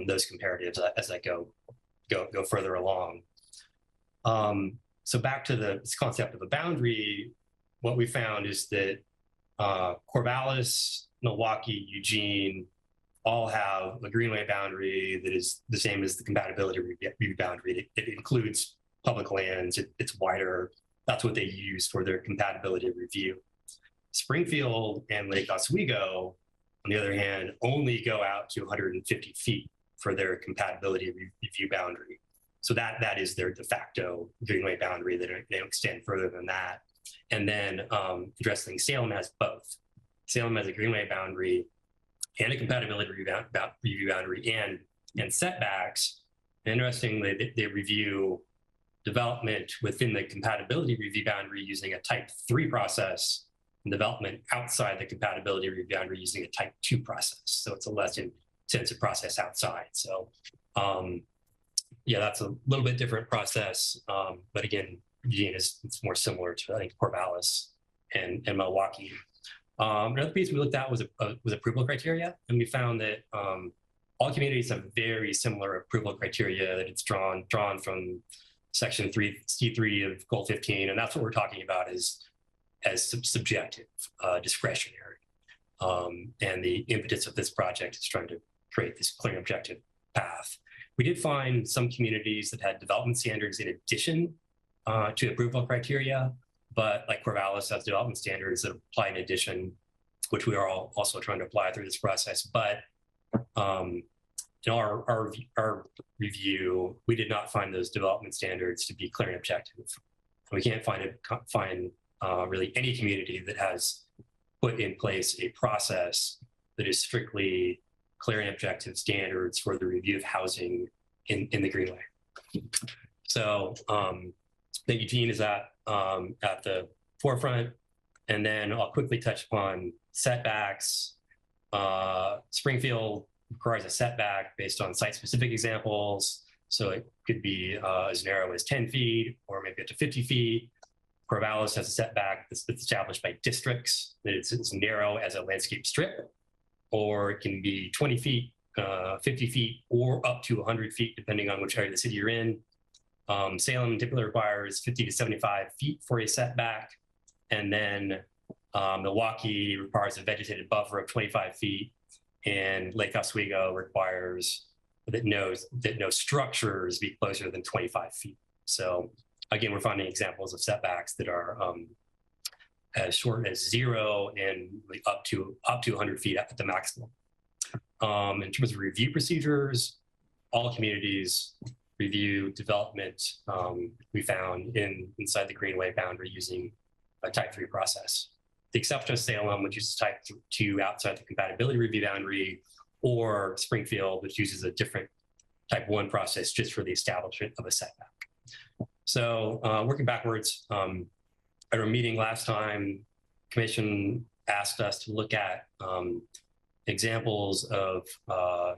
those comparatives as I go further along. So back to this concept of a boundary, what we found is that Corvallis, Milwaukee, Eugene all have a Greenway boundary that is the same as the compatibility review boundary. It includes public lands, it's wider. That's what they use for their compatibility review. Springfield and Lake Oswego, on the other hand, only go out to 150 feet for their compatibility review boundary. So that is their de facto Greenway boundary. They don't extend further than that. And then interestingly, Salem has both. Salem has a Greenway boundary and a compatibility review boundary and setbacks. And interestingly, they review development within the compatibility review boundary using a type 3 process, and development outside the compatibility review boundary using a type 2 process. So it's a less intensive process outside. So yeah, that's a little bit different process. But again, Eugene it's more similar to, I think, Corvallis and Milwaukee. Another piece we looked at was approval criteria, and we found that all communities have very similar approval criteria that it's drawn from Section 3C3 of Goal 15, and that's what we're talking about as subjective, discretionary. And the impetus of this project is trying to create this clear objective path. We did find some communities that had development standards in addition to approval criteria, but like Corvallis has development standards that apply in addition, which we are also trying to apply through this process. But in our review, we did not find those development standards to be clear and objective. We can't find really any community that has put in place a process that is strictly clear and objective standards for the review of housing in the Greenway. So the Eugene is at the forefront, and then I'll quickly touch upon setbacks. Springfield requires a setback based on site-specific examples, so it could be as narrow as 10 feet or maybe up to 50 feet. Corvallis has a setback that's established by districts, that it's as narrow as a landscape strip, or it can be 20 feet, 50 feet, or up to 100 feet, depending on which area of the city you're in. Salem typically requires 50 to 75 feet for a setback. And then Milwaukee requires a vegetated buffer of 25 feet. And Lake Oswego requires that no structures be closer than 25 feet. So again, we're finding examples of setbacks that are as short as 0 and up to 100 feet at the maximum. In terms of review procedures, all communities review development we found inside the Greenway boundary using a type 3 process. The exception of Salem, which uses type 2 outside the compatibility review boundary, or Springfield, which uses a different type 1 process just for the establishment of a setback. So working backwards, at our meeting last time, Commission asked us to look at examples of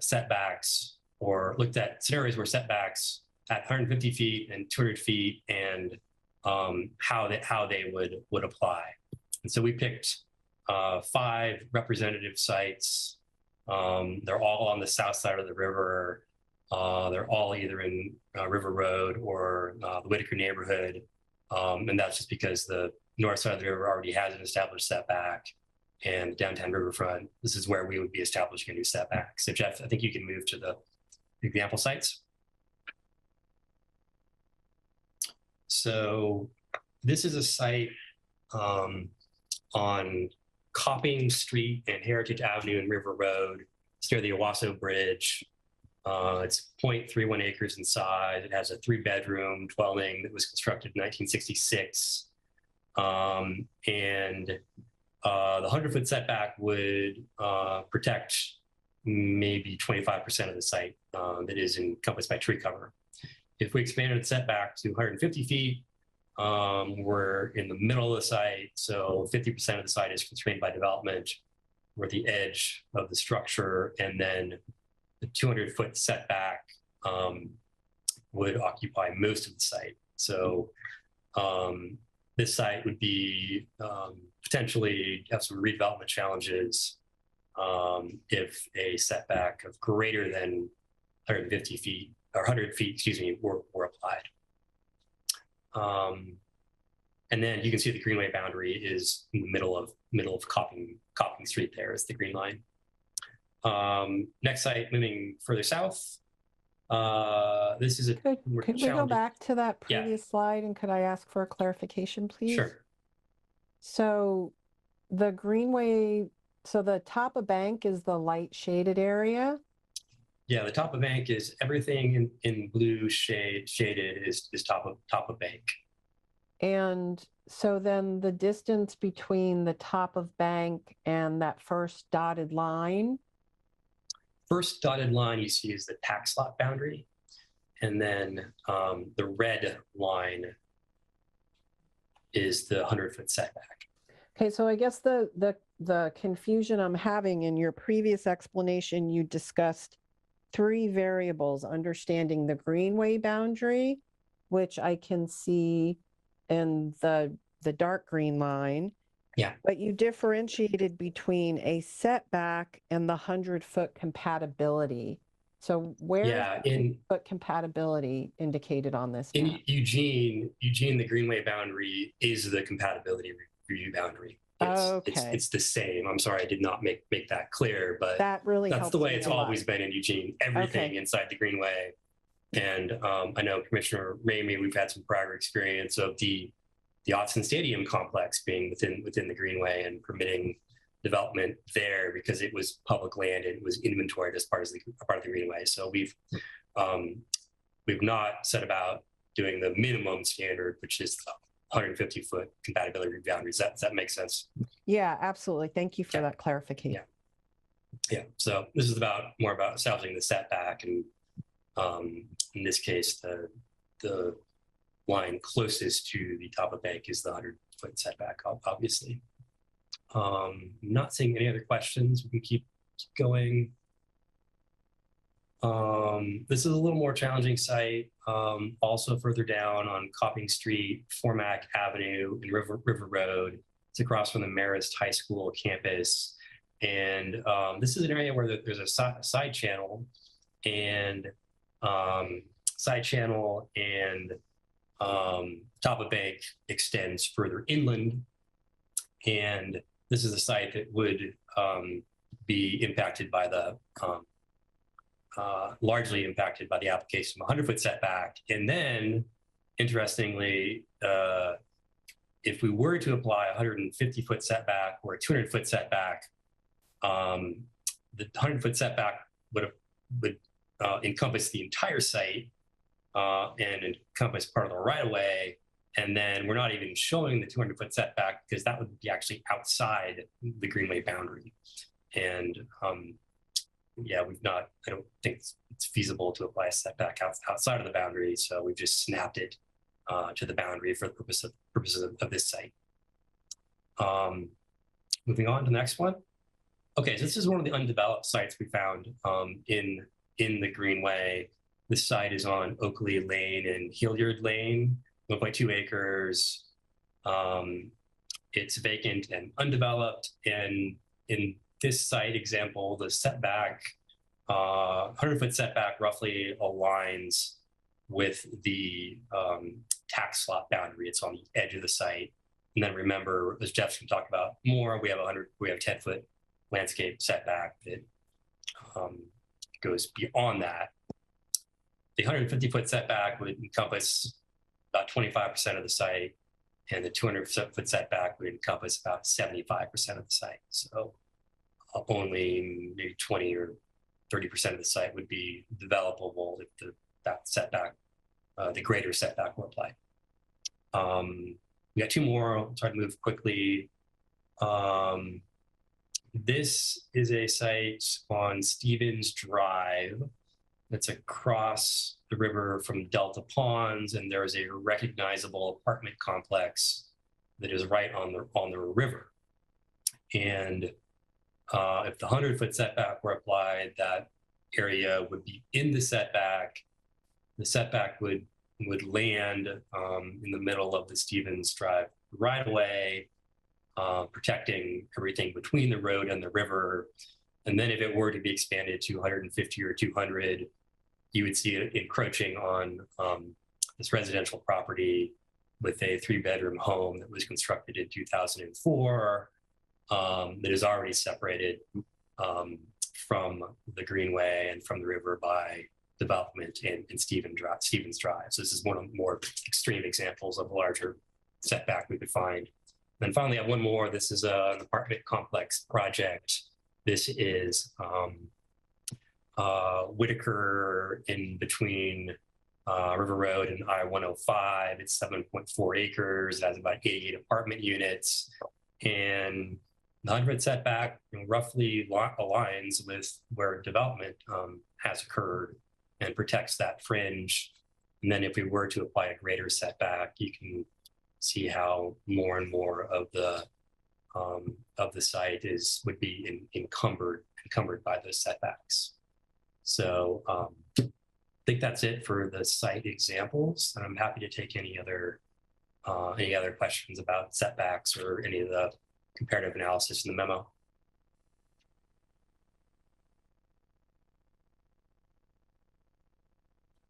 setbacks, or looked at scenarios where setbacks at 150 feet and 200 feet and how they would apply. And so we picked 5 representative sites. They're all on the south side of the river. They're all either in River Road or the Whitaker neighborhood. And that's just because the north side of the river already has an established setback, and downtown riverfront, this is where we would be establishing a new setback. So Jeff, I think you can move to the example sites. So this is a site on Copping Street and Heritage Avenue and River Road. It's near the Owasso Bridge. It's 0.31 acres in size. It has a 3-bedroom dwelling that was constructed in 1966. And the 100-foot setback would protect maybe 25% of the site that is encompassed by tree cover. If we expanded the setback to 150 feet, we're in the middle of the site, so 50% of the site is constrained by development. We're at the edge of the structure, and then the 200-foot setback would occupy most of the site. So this site would be potentially have some redevelopment challenges if a setback of greater than 150 feet or 100 feet, excuse me, were applied. And then you can see the Greenway boundary is in the middle of Copping Street. There is the green line. Next site, moving further south. This is a Could we go back to that previous slide, and could I ask for a clarification, please? Sure. So the Greenway, so the top of bank is the light shaded area? Yeah, the top of bank is everything in blue shaded is top of bank. And so then the distance between the top of bank and that first dotted line? First dotted line you see is the tax lot boundary. And then the red line is the 100-foot setback. Okay, so I guess the confusion I'm having, in your previous explanation, you discussed 3 variables: understanding the Greenway boundary, which I can see in the dark green line. Yeah. But you differentiated between a setback and the 100-foot compatibility. So where is the foot compatibility indicated on this map? In Eugene, the Greenway boundary is the compatibility review boundary. It's the same. I'm sorry I did not make that clear, but that really that's the way it's always been in Eugene. Everything inside the Greenway. And I know Commissioner Ramey, we've had some prior experience of the Autzen Stadium complex being within the Greenway and permitting development there because it was public land and it was inventoried as part of the Greenway. So we've not set about doing the minimum standard, which is 150-foot compatibility boundaries. Does that make sense? Yeah, absolutely. Thank you for that clarification. Yeah. So this is more about establishing the setback, and in this case, the line closest to the top of bank is the 100-foot setback, obviously. Not seeing any other questions. We can keep going. This is a little more challenging site, also further down on Copping Street, Formack Avenue, and River Road. It's across from the Marist High School campus. And this is an area where there's a side channel and top of bank extends further inland. And this is a site that would be impacted by the largely impacted by the application of a 100-foot setback. And then, interestingly, if we were to apply a 150-foot setback or a 200-foot setback, the 100-foot setback would encompass the entire site and encompass part of the right-of-way. And then we're not even showing the 200-foot setback because that would be actually outside the Greenway boundary. And yeah, I don't think it's feasible to apply a setback outside of the boundary. So we've just snapped it to the boundary for the purposes of this site. Moving on to the next one. Okay, so this is one of the undeveloped sites we found in the Greenway. This site is on Oakley Lane and Hilliard Lane, 1.2 acres. It's vacant and undeveloped. And in this site example, the setback, 100-foot setback roughly aligns with the tax lot boundary. It's on the edge of the site. And then remember, as Jeff's going to talk about more, we have 10-foot landscape setback that goes beyond that. The 150-foot setback would encompass about 25% of the site, and the 200-foot setback would encompass about 75% of the site. So only maybe 20 or 30% of the site would be developable if that setback, the greater setback were applied. We got 2 more. I'll try to move quickly. This is a site on Stevens Drive that's across the river from Delta Ponds, and there is a recognizable apartment complex that is right on the river. And if the 100-foot setback were applied, that area would be in the setback. The setback would land in the middle of the Stevens Drive right away, protecting everything between the road and the river. And then if it were to be expanded to 150 or 200, you would see it encroaching on this residential property with a 3-bedroom home that was constructed in 2004 that is already separated from the Greenway and from the river by development in Stevens Drive. So this is one of the more extreme examples of a larger setback we could find. Then finally, I have one more. This is an apartment complex project. This is Whitaker in between River Road and I-105. It's 7.4 acres. It has about 88 apartment units. And the 100 setback roughly aligns with where development has occurred and protects that fringe. And then if we were to apply a greater setback, you can see how more and more of the site would be encumbered by those setbacks. So I think that's it for the site examples. And I'm happy to take any other questions about setbacks or any of the comparative analysis in the memo.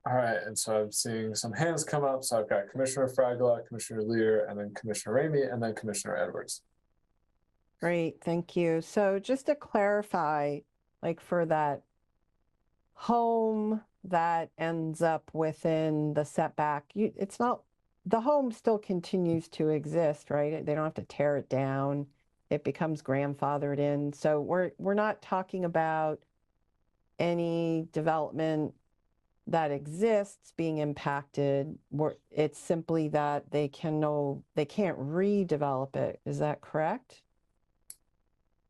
All right, and so I'm seeing some hands come up. So I've got Commissioner Fragala, Commissioner Lear, and then Commissioner Ramey, and then Commissioner Edwards. Great, thank you. So just to clarify, like for that home that ends up within the setback, it's not, the home still continues to exist, right? They don't have to tear it down. It becomes grandfathered in. So we're not talking about any development that exists being impacted. It's simply that they can't redevelop it. Is that correct?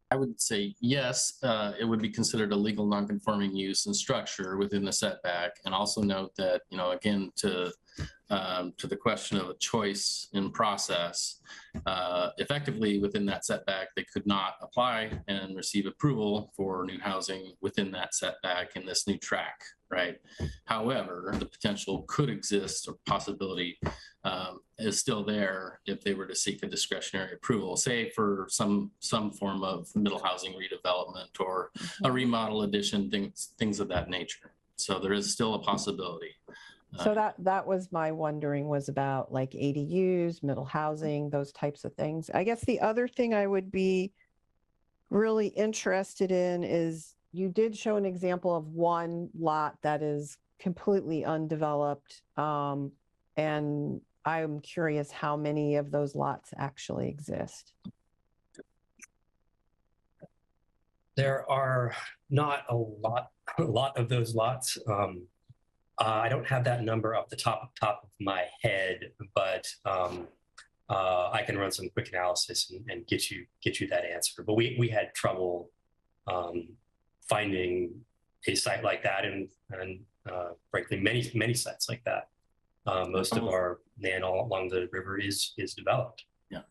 I would say yes, it would be considered a legal non-conforming use and structure within the setback. And also note that, again, to the question of a choice in process, effectively within that setback, they could not apply and receive approval for new housing within that setback in this new track, right? However, the potential could exist, or possibility is still there if they were to seek a discretionary approval, say for some form of middle housing redevelopment or a remodel addition, things of that nature. So there is still a possibility. So that was my wondering, was about like ADUs, middle housing, those types of things. I guess the other thing I would be really interested in is you did show an example of one lot that is completely undeveloped. And I'm curious how many of those lots actually exist. There are not a lot of those lots. I don't have that number off the top of my head, but I can run some quick analysis and get you that answer. But we had trouble finding a site like that, and frankly, many sites like that. Most of our land all along the river is developed. Yeah,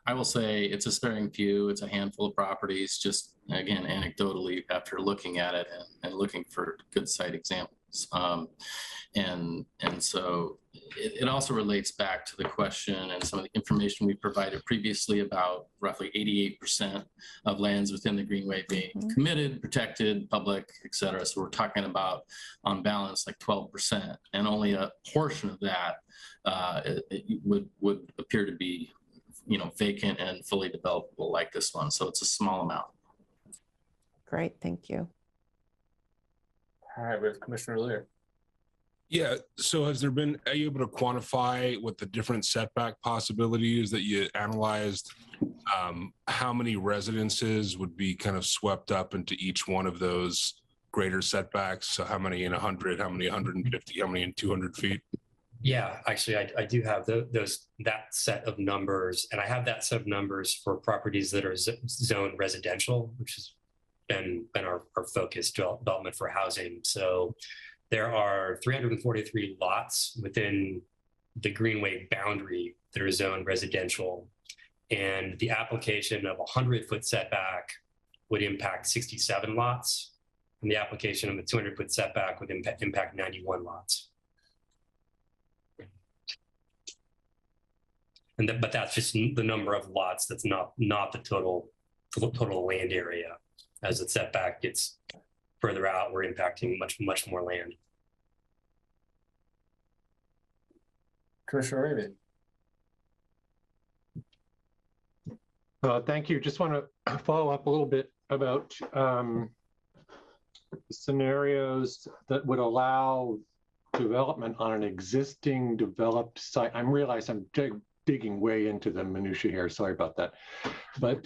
I will say it's a sparing few. It's a handful of properties, just again, anecdotally, after looking at it and looking for good site examples. And so it also relates back to the question and some of the information we provided previously about roughly 88% of lands within the Greenway being committed, protected, public, et cetera. So we're talking about, on balance, like 12%, and only a portion of that it would appear to be, vacant and fully developable like this one. So it's a small amount. Great, thank you. All right, we have Commissioner Lear. Yeah, so are you able to quantify what the different setback possibilities that you analyzed? How many residences would be kind of swept up into each one of those greater setbacks? So how many in 100, how many 150, how many in 200 feet? Yeah, actually, I do have that set of numbers, and I have that set of numbers for properties that are zoned residential, which has been our focus development for housing. So there are 343 lots within the Greenway Boundary that are zoned residential, and the application of a 100-foot setback would impact 67 lots, and the application of a 200-foot setback would impact 91 lots. But that's just the number of lots. That's not the total land area. As the setback gets further out, we're impacting much more land. Commissioner Ramey. Thank you. Just want to follow up a little bit about scenarios that would allow development on an existing developed site. I realize I'm digging way into the minutia here. Sorry about that. But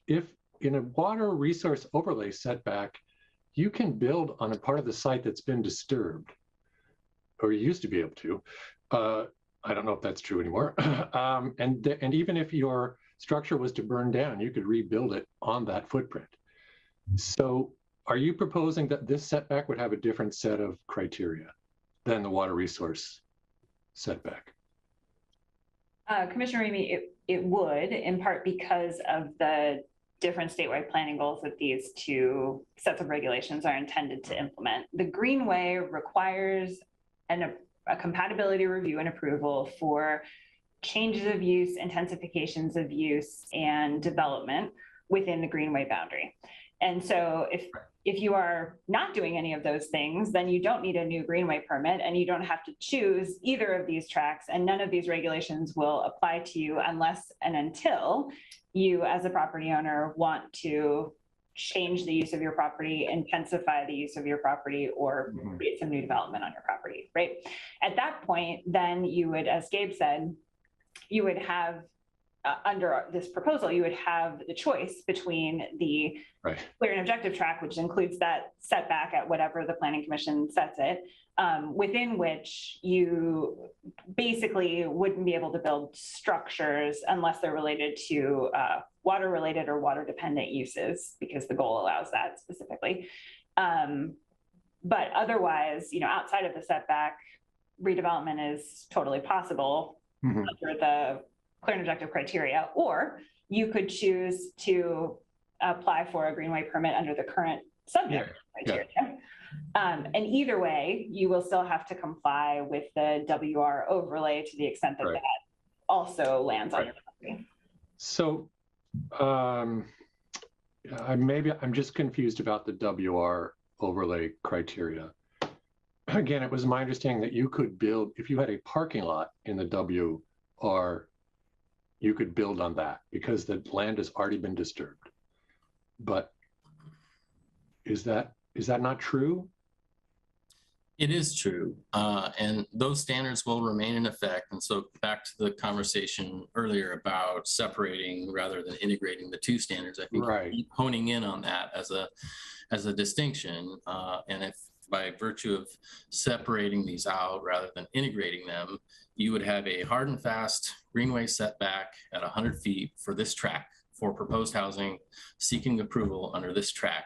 if in a water resource overlay setback, you can build on a part of the site that's been disturbed, or you used to be able to. I don't know if that's true anymore. And even if your structure was to burn down, you could rebuild it on that footprint. So are you proposing that this setback would have a different set of criteria than the water resource setback? Commissioner Ramey, it would, in part because of the different statewide planning goals that these two sets of regulations are intended to implement. The Greenway requires a compatibility review and approval for changes of use, intensifications of use, and development within the Greenway boundary. And so if you are not doing any of those things, then you don't need a new Greenway permit, and you don't have to choose either of these tracks, and none of these regulations will apply to you unless and until you as a property owner want to change the use of your property, intensify the use of your property, or create some new development on your property, right? At that point, then you would, as Gabe said, you would have, under this proposal, you would have the choice between the clear and objective track, which includes that setback at whatever the Planning Commission sets it, within which you basically wouldn't be able to build structures unless they're related to water related or water dependent uses, because the goal allows that specifically. But otherwise, outside of the setback, redevelopment is totally possible under the clear and objective criteria, or you could choose to apply for a Greenway permit under the current subject criteria. And either way, you will still have to comply with the WR overlay to the extent that that also lands on your property. So I'm just confused about the WR overlay criteria. Again, it was my understanding that you could build, if you had a parking lot in the WR, you could build on that because the land has already been disturbed. But is that not true? It is true. And those standards will remain in effect. And so back to the conversation earlier about separating rather than integrating the two standards, I think keep honing in on that as a distinction. And if by virtue of separating these out rather than integrating them, you would have a hard and fast Greenway setback at 100 feet for this track for proposed housing seeking approval under this track,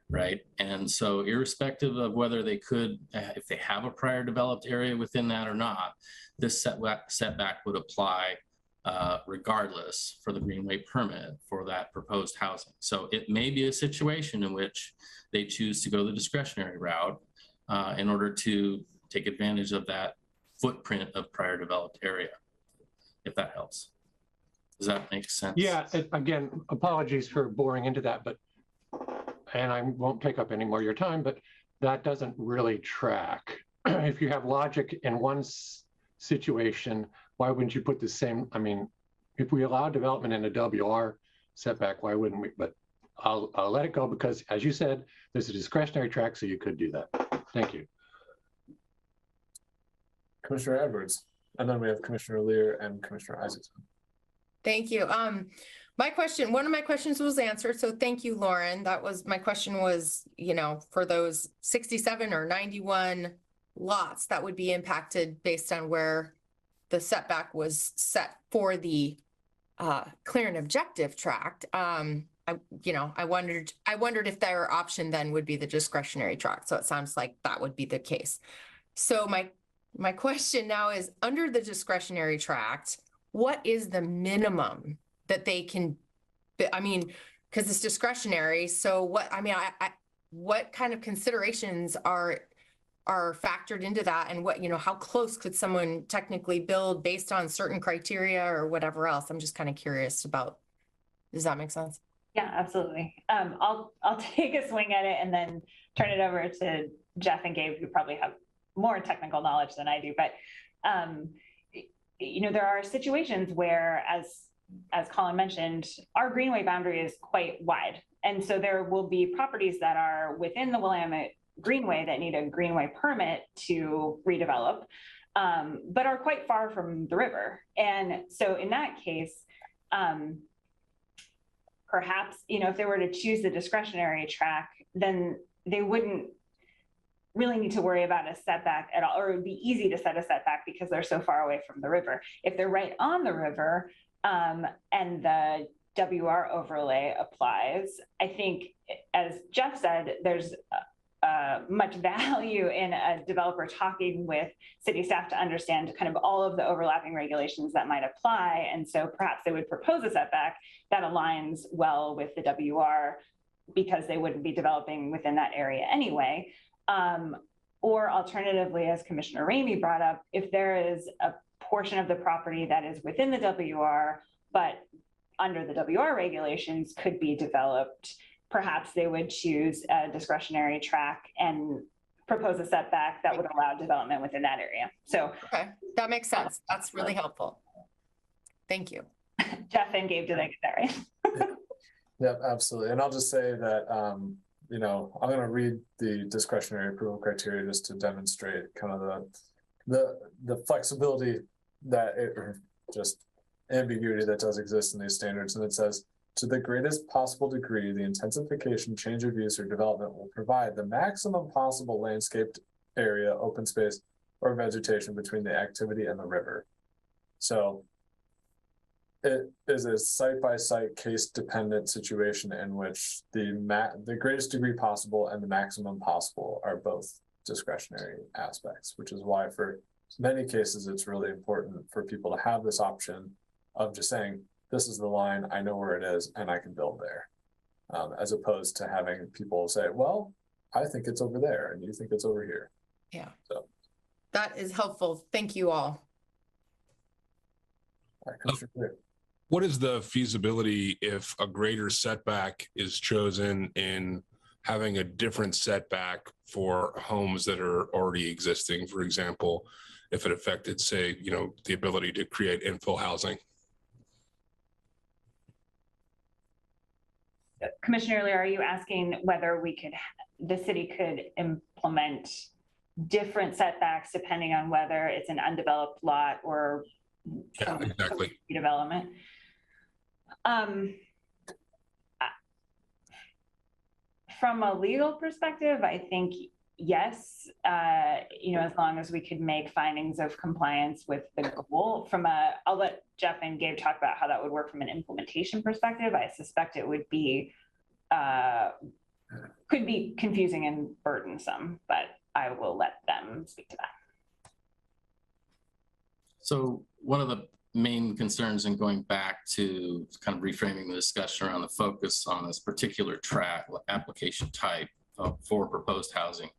right? And so irrespective of whether they could, if they have a prior developed area within that or not, this setback would apply regardless for the Greenway permit for that proposed housing. So it may be a situation in which they choose to go the discretionary route in order to take advantage of that footprint of prior developed area, if that helps. Does that make sense? Yeah, again, apologies for boring into that, and I won't take up any more of your time, but that doesn't really track. If you have logic in one situation, why wouldn't you put the same, if we allow development in a WR setback, why wouldn't we? But I'll let it go because, as you said, there's a discretionary track, so you could do that. Thank you. Commissioner Edwards, and then we have Commissioner Lear and Commissioner Isaacson. Thank you. One of my questions was answered. So thank you, Lauren. My question was, for those 67 or 91 lots that would be impacted based on where the setback was set for the clear and objective tract. I wondered if their option then would be the discretionary tract. So it sounds like that would be the case. So my question now is, under the discretionary tract, what is the minimum that they can, I mean, because it's discretionary. So what kind of considerations are factored into that, and what, how close could someone technically build based on certain criteria or whatever else? I'm just kind of curious about, does that make sense? Yeah, absolutely. I'll take a swing at it and then turn it over to Jeff and Gabe, who probably have more technical knowledge than I do. But there are situations where, as Colin mentioned, our Greenway boundary is quite wide, and so there will be properties that are within the Willamette Greenway that need a Greenway permit to redevelop, but are quite far from the river. And so in that case, perhaps, if they were to choose the discretionary track, then they wouldn't really need to worry about a setback at all, or it would be easy to set a setback because they're so far away from the river. If they're right on the river, and the WR overlay applies, I think, as Jeff said, there's much value in a developer talking with city staff to understand kind of all of the overlapping regulations that might apply. And so perhaps they would propose a setback that aligns well with the WR, because they wouldn't be developing within that area anyway. Or alternatively, as Commissioner Ramey brought up, if there is a portion of the property that is within the WR, but under the WR regulations could be developed, perhaps they would choose a discretionary track and propose a setback that would allow development within that area. So okay, that makes sense. That's really helpful. Thank you. Jeff and Gabe, did I get that right? Yep, absolutely. And I'll just say that, I'm going to read the discretionary approval criteria just to demonstrate kind of the flexibility or just ambiguity that does exist in these standards. And it says, to the greatest possible degree, the intensification, change of use, or development will provide the maximum possible landscaped area, open space, or vegetation between the activity and the river. So it is a site-by-site, case-dependent situation in which the greatest degree possible and the maximum possible are both discretionary aspects, which is why for many cases it's really important for people to have this option of just saying, this is the line, I know where it is, and I can build there, as opposed to having people say, well, I think it's over there, and you think it's over here. Yeah. So that is helpful. Thank you all. What is the feasibility if a greater setback is chosen in having a different setback for homes that are already existing? For example, if it affected, say, the ability to create infill housing? Commissioner Lear, are you asking whether the city could implement different setbacks depending on whether it's an undeveloped lot or exactly development? From a legal perspective, I think yes, as long as we could make findings of compliance with the goal. I'll let Jeff and Gabe talk about how that would work from an implementation perspective. I suspect it would be, could be confusing and burdensome, but I will let them speak to that. So one of the main concerns in going back to kind of reframing the discussion around the focus on this particular track application type for proposed housing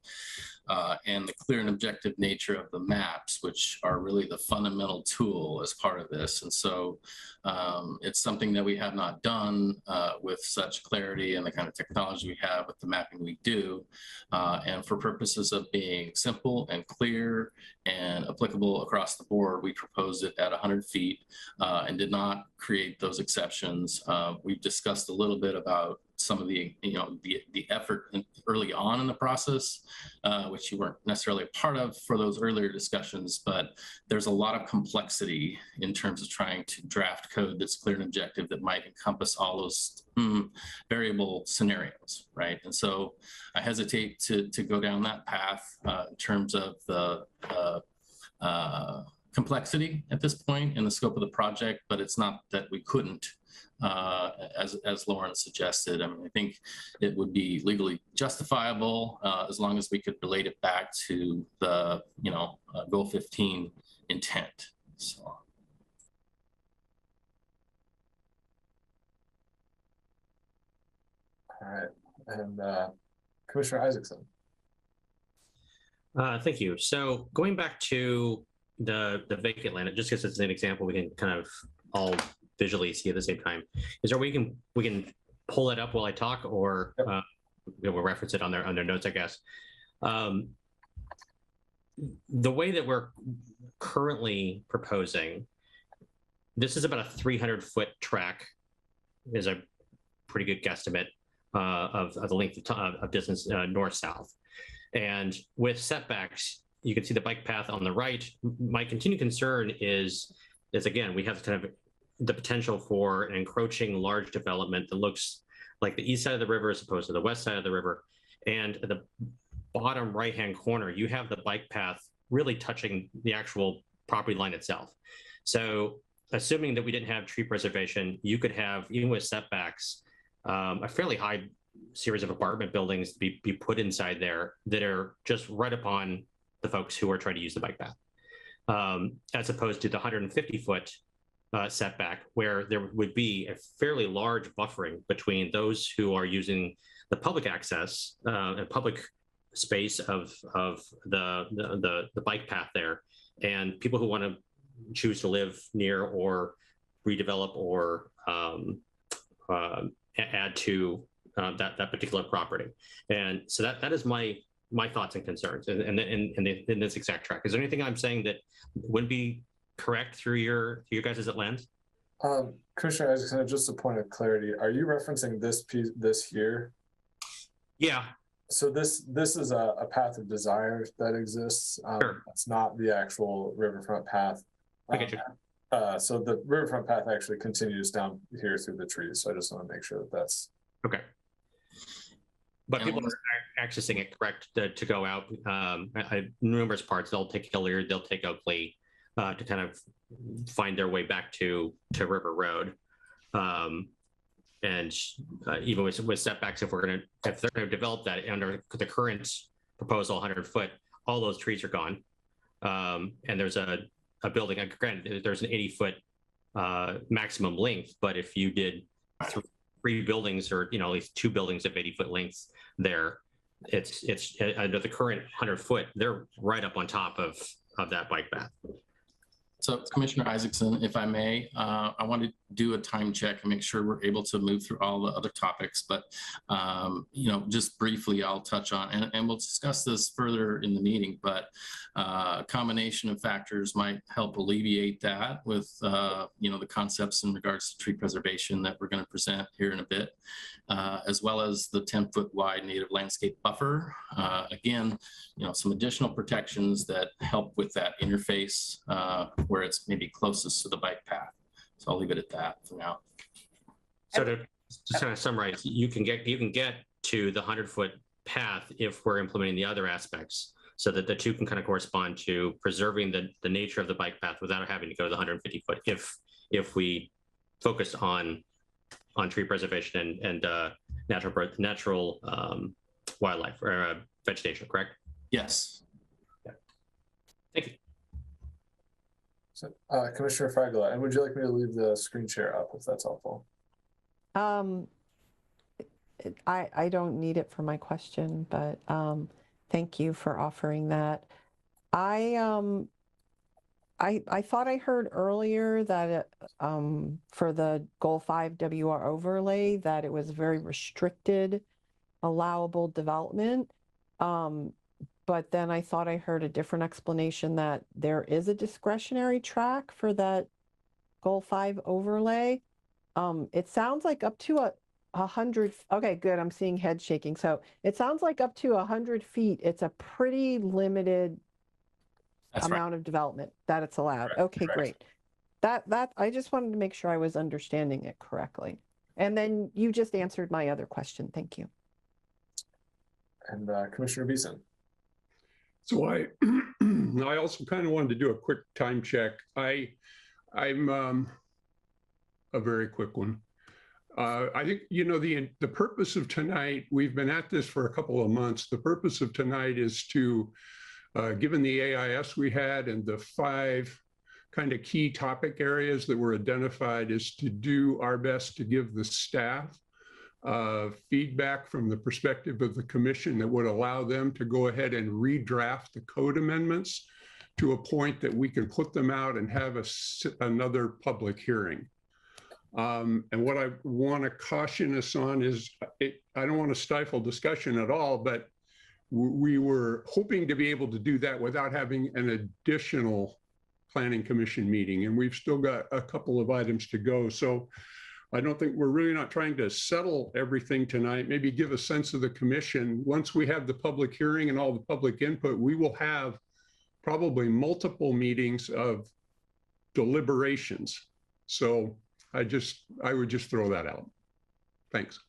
and the clear and objective nature of the maps, which are really the fundamental tool as part of this. And so it's something that we have not done with such clarity and the kind of technology we have with the mapping we do. And for purposes of being simple and clear and applicable across the board, we proposed it at 100 feet and did not create those exceptions. We've discussed a little bit about some of the, the effort early on in the process, which you weren't necessarily a part of for those earlier discussions, but there's a lot of complexity in terms of trying to draft code that's clear and objective that might encompass all those variable scenarios, right? And so I hesitate to go down that path in terms of the complexity at this point in the scope of the project, but it's not that we couldn't, as Lauren suggested. I mean, I think it would be legally justifiable as long as we could relate it back to the, Goal 15 intent. So. All right, and Commissioner Isaacson. Thank you. So going back to the vacant land, just because it's an example we can kind of all visually see at the same time, is there a way we can pull it up while I talk, or we'll reference it on their notes, I guess. The way that we're currently proposing, this is about a 300-foot track, is a pretty good guesstimate of the length of distance north-south. And with setbacks, you can see the bike path on the right. My continued concern is again, we have kind of the potential for an encroaching large development that looks like the east side of the river as opposed to the west side of the river. And at the bottom right-hand corner, you have the bike path really touching the actual property line itself. So assuming that we didn't have tree preservation, you could have, even with setbacks, a fairly high series of apartment buildings be put inside there that are just right upon the folks who are trying to use the bike path, as opposed to the 150-foot setback, where there would be a fairly large buffering between those who are using the public access and public space of the bike path there, and people who want to choose to live near or redevelop or add to that particular property. And so that is my thoughts and concerns in this exact track. Is there anything I'm saying that wouldn't be correct through your guys as it lands? Commissioner Isaacson, just a point of clarity, are you referencing this piece, this here? Yeah. So this is a path of desire that exists. Sure. It's not the actual riverfront path. I get you. So the riverfront path actually continues down here through the trees. So I just want to make sure that that's okay. But people are accessing it correct to go out. Numerous parts. They'll take Lear, they'll take Oakley to kind of find their way back to River Road. And even with setbacks, if they're going to develop that under the current proposal 100-foot, all those trees are gone. And there's a building. Granted, there's an 80-foot maximum length, but if you did three buildings, or at least two buildings of 80-foot lengths there, it's under the current 100-foot, they're right up on top of that bike path. So Commissioner Isaacson, if I may, I want to do a time check and make sure we're able to move through all the other topics, but just briefly I'll touch on, and we'll discuss this further in the meeting, but a combination of factors might help alleviate that with the concepts in regards to tree preservation that we're going to present here in a bit, as well as the 10-foot wide native landscape buffer. Again, some additional protections that help with that interface where it's maybe closest to the bike path. So I'll leave it at that for now. So to just kind of summarize, you can get to the 100-foot path if we're implementing the other aspects, so that the two can kind of correspond to preserving the nature of the bike path without having to go to the 150-foot. If we focus on tree preservation and natural wildlife or vegetation, correct? Yes. Yeah. Thank you. So, Commissioner Fragala, and would you like me to leave the screen share up if that's helpful? I don't need it for my question, but thank you for offering that. I thought I heard earlier that for the Goal 5 WR overlay that it was very restricted allowable development. But then I thought I heard a different explanation that there is a discretionary track for that Goal 5 overlay. It sounds like up to 100, okay, good, I'm seeing head shaking. So it sounds like up to 100 feet, it's a pretty limited That's right. amount of development that it's allowed. Correct, Okay, correct. great. That I just wanted to make sure I was understanding it correctly. And then you just answered my other question. Thank you. And Commissioner Beeson. So I also kind of wanted to do a quick time check. I'm a very quick one. I think, you know, the purpose of tonight, we've been at this for a couple of months. The purpose of tonight is to, given the AIS we had and the 5 kind of key topic areas that were identified, is to do our best to give the staff feedback from the perspective of the commission that would allow them to go ahead and redraft the code amendments to a point that we can put them out and have another public hearing. And what I want to caution us on is, I don't want to stifle discussion at all, but we were hoping to be able to do that without having an additional planning commission meeting. And we've still got a couple of items to go. So I don't think we're really not trying to settle everything tonight, maybe give a sense of the commission. Once we have the public hearing and all the public input, we will have probably multiple meetings of deliberations. So I would just throw that out. Thanks.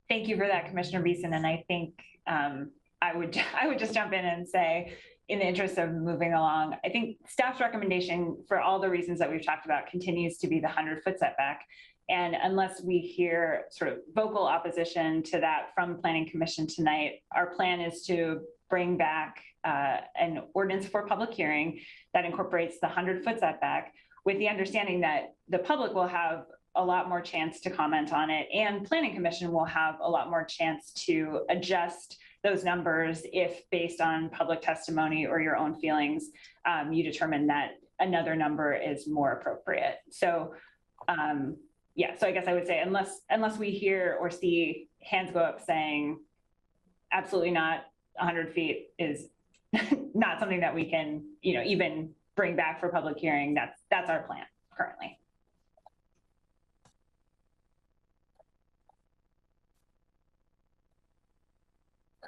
Thank you for that, Commissioner Beeson. And I think I would just jump in and say, in the interest of moving along, I think staff's recommendation, for all the reasons that we've talked about, continues to be the 100-foot setback. And unless we hear sort of vocal opposition to that from Planning Commission tonight, our plan is to bring back an ordinance for public hearing that incorporates the 100-foot setback, with the understanding that the public will have a lot more chance to comment on it, and Planning Commission will have a lot more chance to adjust those numbers if, based on public testimony or your own feelings, you determine that another number is more appropriate. So yeah, so I guess I would say, unless we hear or see hands go up saying absolutely not, 100 feet is not something that we can, you know, even bring back for public hearing, that's our plan currently.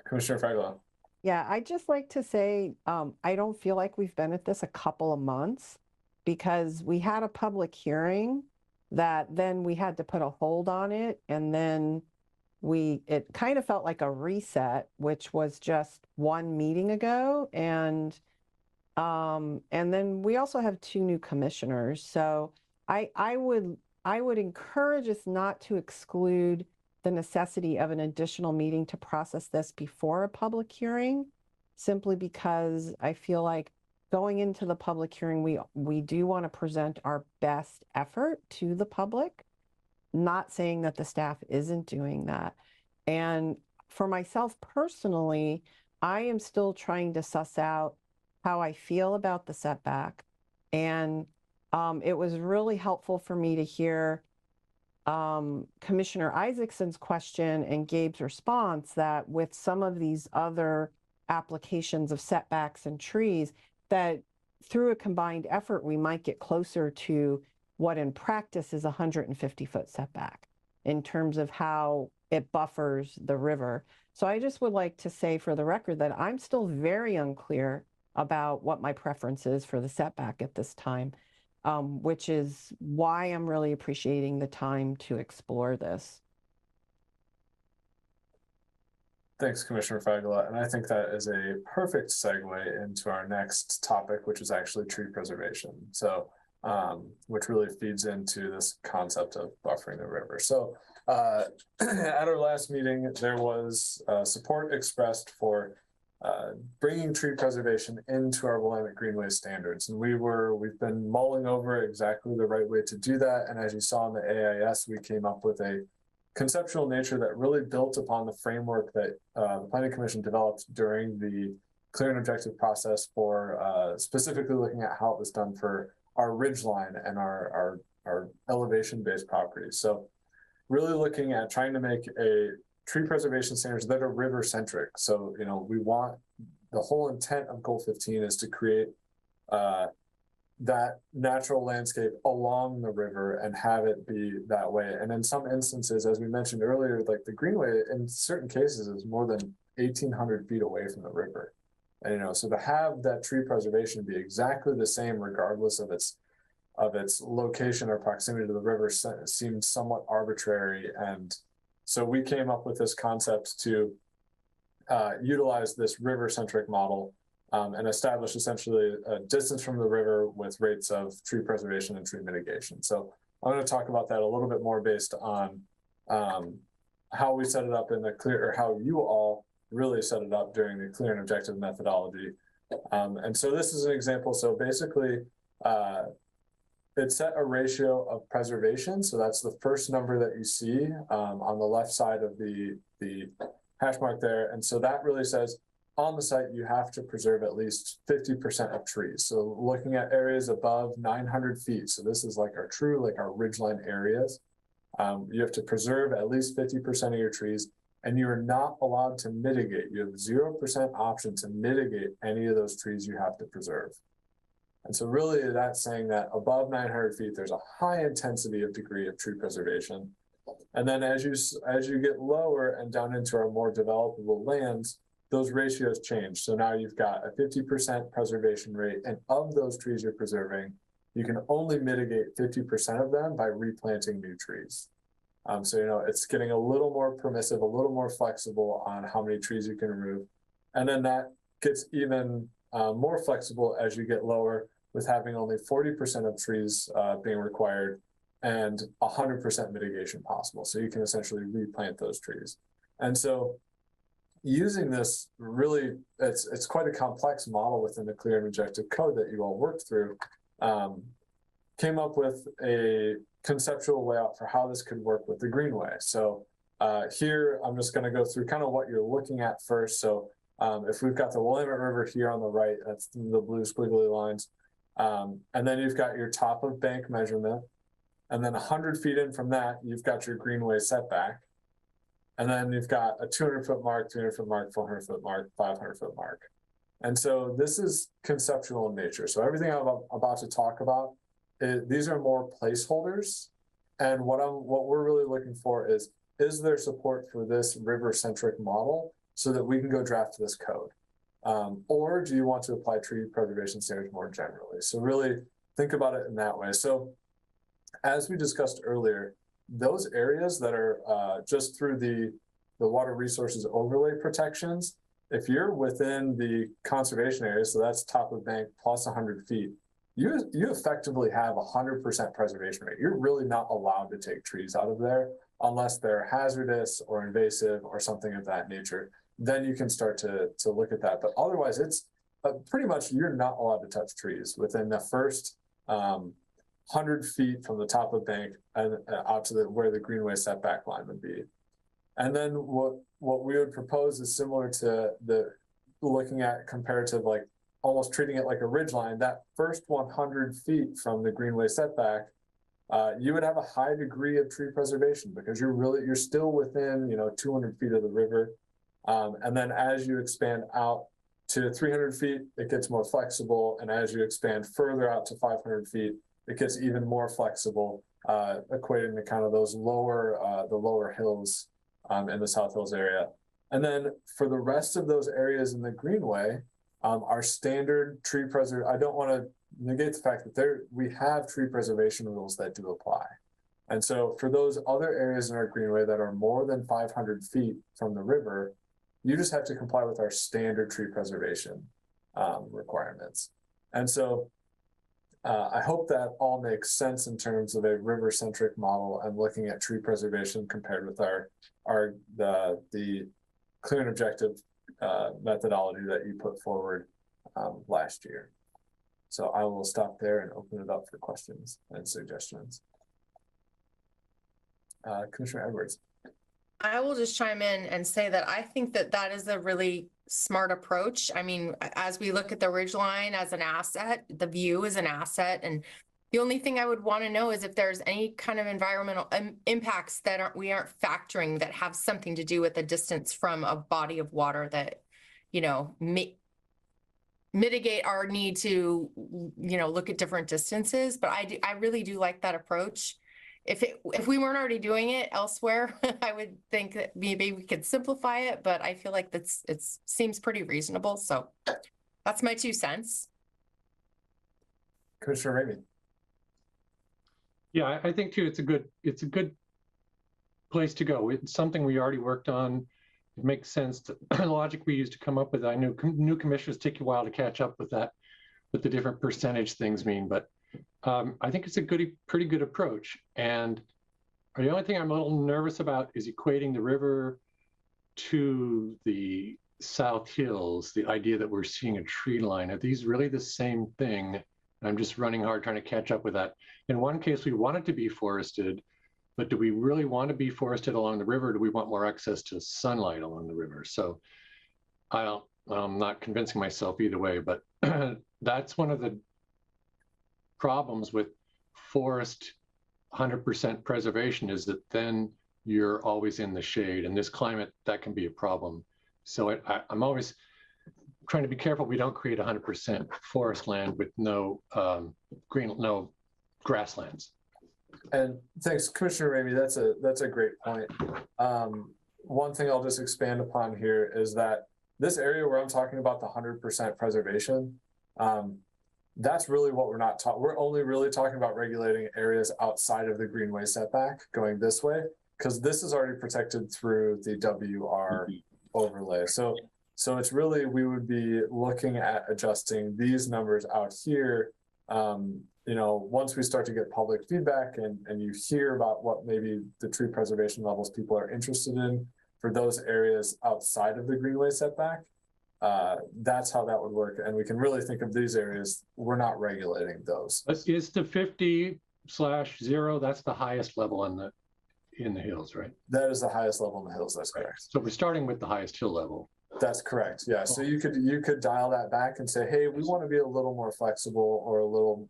Commissioner Fragala. Yeah, I'd just like to say, I don't feel like we've been at this a couple of months, because we had a public hearing that then we had to put a hold on it. And then it kind of felt like a reset, which was just one meeting ago. And then we also have 2 new commissioners. So I would encourage us not to exclude the necessity of an additional meeting to process this before a public hearing, simply because I feel like going into the public hearing, we do want to present our best effort to the public, not saying that the staff isn't doing that. And for myself personally, I am still trying to suss out how I feel about the setback. And it was really helpful for me to hear Commissioner Isaacson's question and Gabe's response, that with some of these other applications of setbacks and trees, that through a combined effort, we might get closer to what in practice is a 150-foot setback in terms of how it buffers the river. So I just would like to say for the record that I'm still very unclear about what my preference is for the setback at this time. Which is why I'm really appreciating the time to explore this. Thanks, Commissioner Fragala. And I think that is a perfect segue into our next topic, which is actually tree preservation. So, which really feeds into this concept of buffering the river. So at our last meeting, there was support expressed for bringing tree preservation into our Willamette Greenway standards. And we've been mulling over exactly the right way to do that. And as you saw in the AIS, we came up with a conceptual nature that really built upon the framework that the Planning Commission developed during the clear and objective process for specifically looking at how it was done for our ridgeline and our elevation-based properties. So really looking at trying to make a tree preservation standards that are river centric. So, you know, we want, the whole intent of goal 15 is to create that natural landscape along the river and have it be that way. And in some instances, as we mentioned earlier, like the Greenway in certain cases is more than 1,800 feet away from the river. And, you know, so to have that tree preservation be exactly the same, regardless of its location or proximity to the river, seemed somewhat arbitrary. And so we came up with this concept to utilize this river-centric model and establish essentially a distance from the river with rates of tree preservation and tree mitigation. So I'm going to talk about that a little bit more based on how we set it up in the clear, or how you all really set it up during the clear and objective methodology. And so this is an example. So basically, it set a ratio of preservation. So that's the first number that you see on the left side of the hash mark there. And so that really says, on the site, you have to preserve at least 50% of trees. So looking at areas above 900 feet. So this is like our true, like our ridgeline areas. You have to preserve at least 50% of your trees, and you're not allowed to mitigate. You have 0% option to mitigate any of those trees you have to preserve. And so really that's saying that above 900 feet, there's a high intensity of degree of tree preservation. And then as you get lower and down into our more developable lands, those ratios change. So now you've got a 50% preservation rate, and of those trees you're preserving, you can only mitigate 50% of them by replanting new trees. So, you know, it's getting a little more permissive, a little more flexible on how many trees you can remove. And then that gets even more flexible as you get lower, with having only 40% of trees being required and 100% mitigation possible. So you can essentially replant those trees. And so using this, really, it's quite a complex model within the clear and objective code that you all worked through, came up with a conceptual layout for how this could work with the Greenway. So here, I'm just going to go through kind of what you're looking at first. So if we've got the Willamette River here on the right, that's the blue squiggly lines. And then you've got your top of bank measurement. And then 100 feet in from that, you've got your Greenway setback. And then you've got a 200-foot mark, 300-foot mark, 400-foot mark, 500-foot mark. And so this is conceptual in nature. So everything I'm about to talk about, these are more placeholders. And what we're really looking for is there support for this river-centric model so that we can go draft this code? Or do you want to apply tree preservation standards more generally? So really think about it in that way. So as we discussed earlier, those areas that are just through the water resources overlay protections, if you're within the conservation area, so that's top of bank plus 100 feet, you effectively have 100% preservation rate. You're really not allowed to take trees out of there unless they're hazardous or invasive or something of that nature. Then you can start to look at that. But otherwise, it's pretty much you're not allowed to touch trees within the first 100 feet from the top of bank and out to where the Greenway setback line would be. And then what we would propose is similar to the looking at comparative, like almost treating it like a ridge line. That first 100 feet from the Greenway setback, you would have a high degree of tree preservation because you're still within 200 feet of the river. And then as you expand out to 300 feet, it gets more flexible. And as you expand further out to 500 feet, it gets even more flexible, equating to kind of those the lower hills in the South Hills area. And then for the rest of those areas in the Greenway, our standard tree preservation, I don't want to negate the fact that we have tree preservation rules that do apply. And so for those other areas in our Greenway that are more than 500 feet from the river, you just have to comply with our standard tree preservation requirements. And so I hope that all makes sense in terms of a river-centric model and looking at tree preservation compared with the clear and objective methodology that you put forward last year. So I will stop there and open it up for questions and suggestions. Commissioner Edwards. I will just chime in and say that I think that is a really smart approach. I mean, as we look at the ridgeline as an asset, the view is an asset. And the only thing I would want to know is if there's any kind of environmental impacts that we aren't factoring that have something to do with the distance from a body of water that, mitigate our need to, look at different distances. But I really do like that approach. If we weren't already doing it elsewhere, I would think that maybe we could simplify it, but I feel like it seems pretty reasonable. So that's my 2 cents. Commissioner Ramey. Yeah, I think too, it's a good place to go. It's something we already worked on. It makes sense. The logic we used to come up with, I knew new commissioners take a while to catch up with that, what the different percentage things mean, but I think it's a pretty good approach. And the only thing I'm a little nervous about is equating the river to the South Hills, the idea that we're seeing a tree line. Are these really the same thing? I'm just running hard trying to catch up with that. In one case, we want it to be forested, but do we really want to be forested along the river? Do we want more access to sunlight along the river? So I'm not convincing myself either way, but that's one of the problems with forest 100% preservation is that then you're always in the shade. In this climate, that can be a problem. So I'm always trying to be careful we don't create 100% forest land with no no grasslands. And thanks, Commissioner Ramey. That's a great point. One thing I'll just expand upon here is that this area where I'm talking about the 100% preservation, that's really what we're not talking. We're only really talking about regulating areas outside of the Greenway setback going this way, because this is already protected through the WR overlay. So it's really, we would be looking at adjusting these numbers out here. Once we start to get public feedback and you hear about what maybe the tree preservation levels people are interested in for those areas outside of the Greenway setback, that's how that would work. And we can really think of these areas, we're not regulating those. Is the 50/0, that's the highest level in the hills, right? That is the highest level in the hills, that's correct. So we're starting with the highest hill level. That's correct, yeah. So you could dial that back and say, hey, we want to be a little more flexible or a little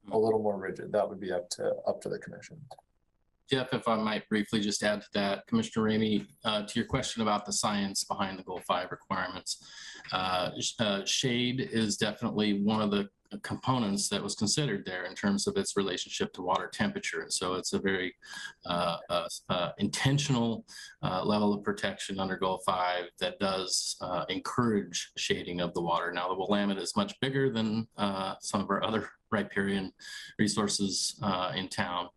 more rigid. That would be up to the commission. Jeff, if I might briefly just add to that, Commissioner Ramey, to your question about the science behind the Goal 5 requirements, shade is definitely one of the components that was considered there in terms of its relationship to water temperature. And so it's a very intentional level of protection under Goal 5 that does encourage shading of the water. Now, the Willamette is much bigger than some of our other riparian resources in town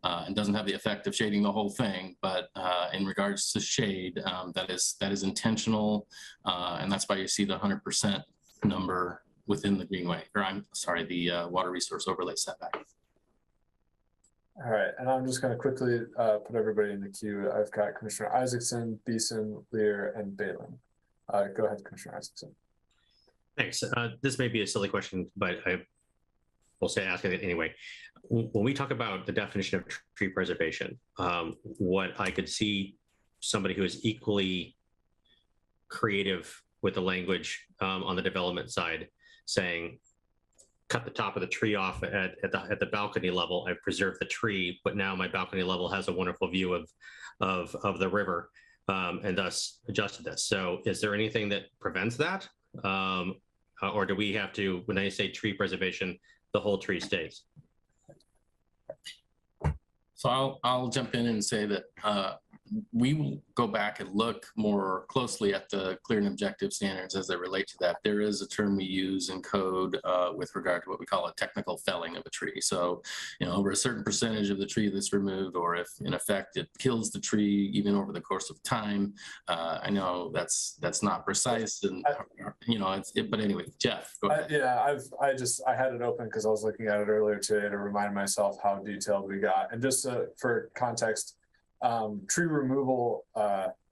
and doesn't have the effect of shading the whole thing. But in regards to shade, that is intentional. And that's why you see the 100% number within the Greenway, or I'm sorry, the water resource overlay setback. All right, and I'm just going to quickly put everybody in the queue. I've got Commissioner Isaacson, Beeson, Lear, and Balin. Go ahead, Commissioner Isaacson. Thanks. This may be a silly question, but I will say ask it anyway. When we talk about the definition of tree preservation, what I could see somebody who is equally creative with the language on the development side saying, cut the top of the tree off at the balcony level. I've preserved the tree, but now my balcony level has a wonderful view of the river, and thus adjusted this. So is there anything that prevents that? Or do we have to, when I say tree preservation, the whole tree stays? So I'll jump in and say that we will go back and look more closely at the clear and objective standards as they relate to that. There is a term we use in code with regard to what we call a technical felling of a tree. So, over a certain percentage of the tree that's removed, or if in effect it kills the tree even over the course of time. I know that's not precise, and but anyway, Jeff, go ahead. I had it open because I was looking at it earlier today to remind myself how detailed we got. And just for context, tree removal,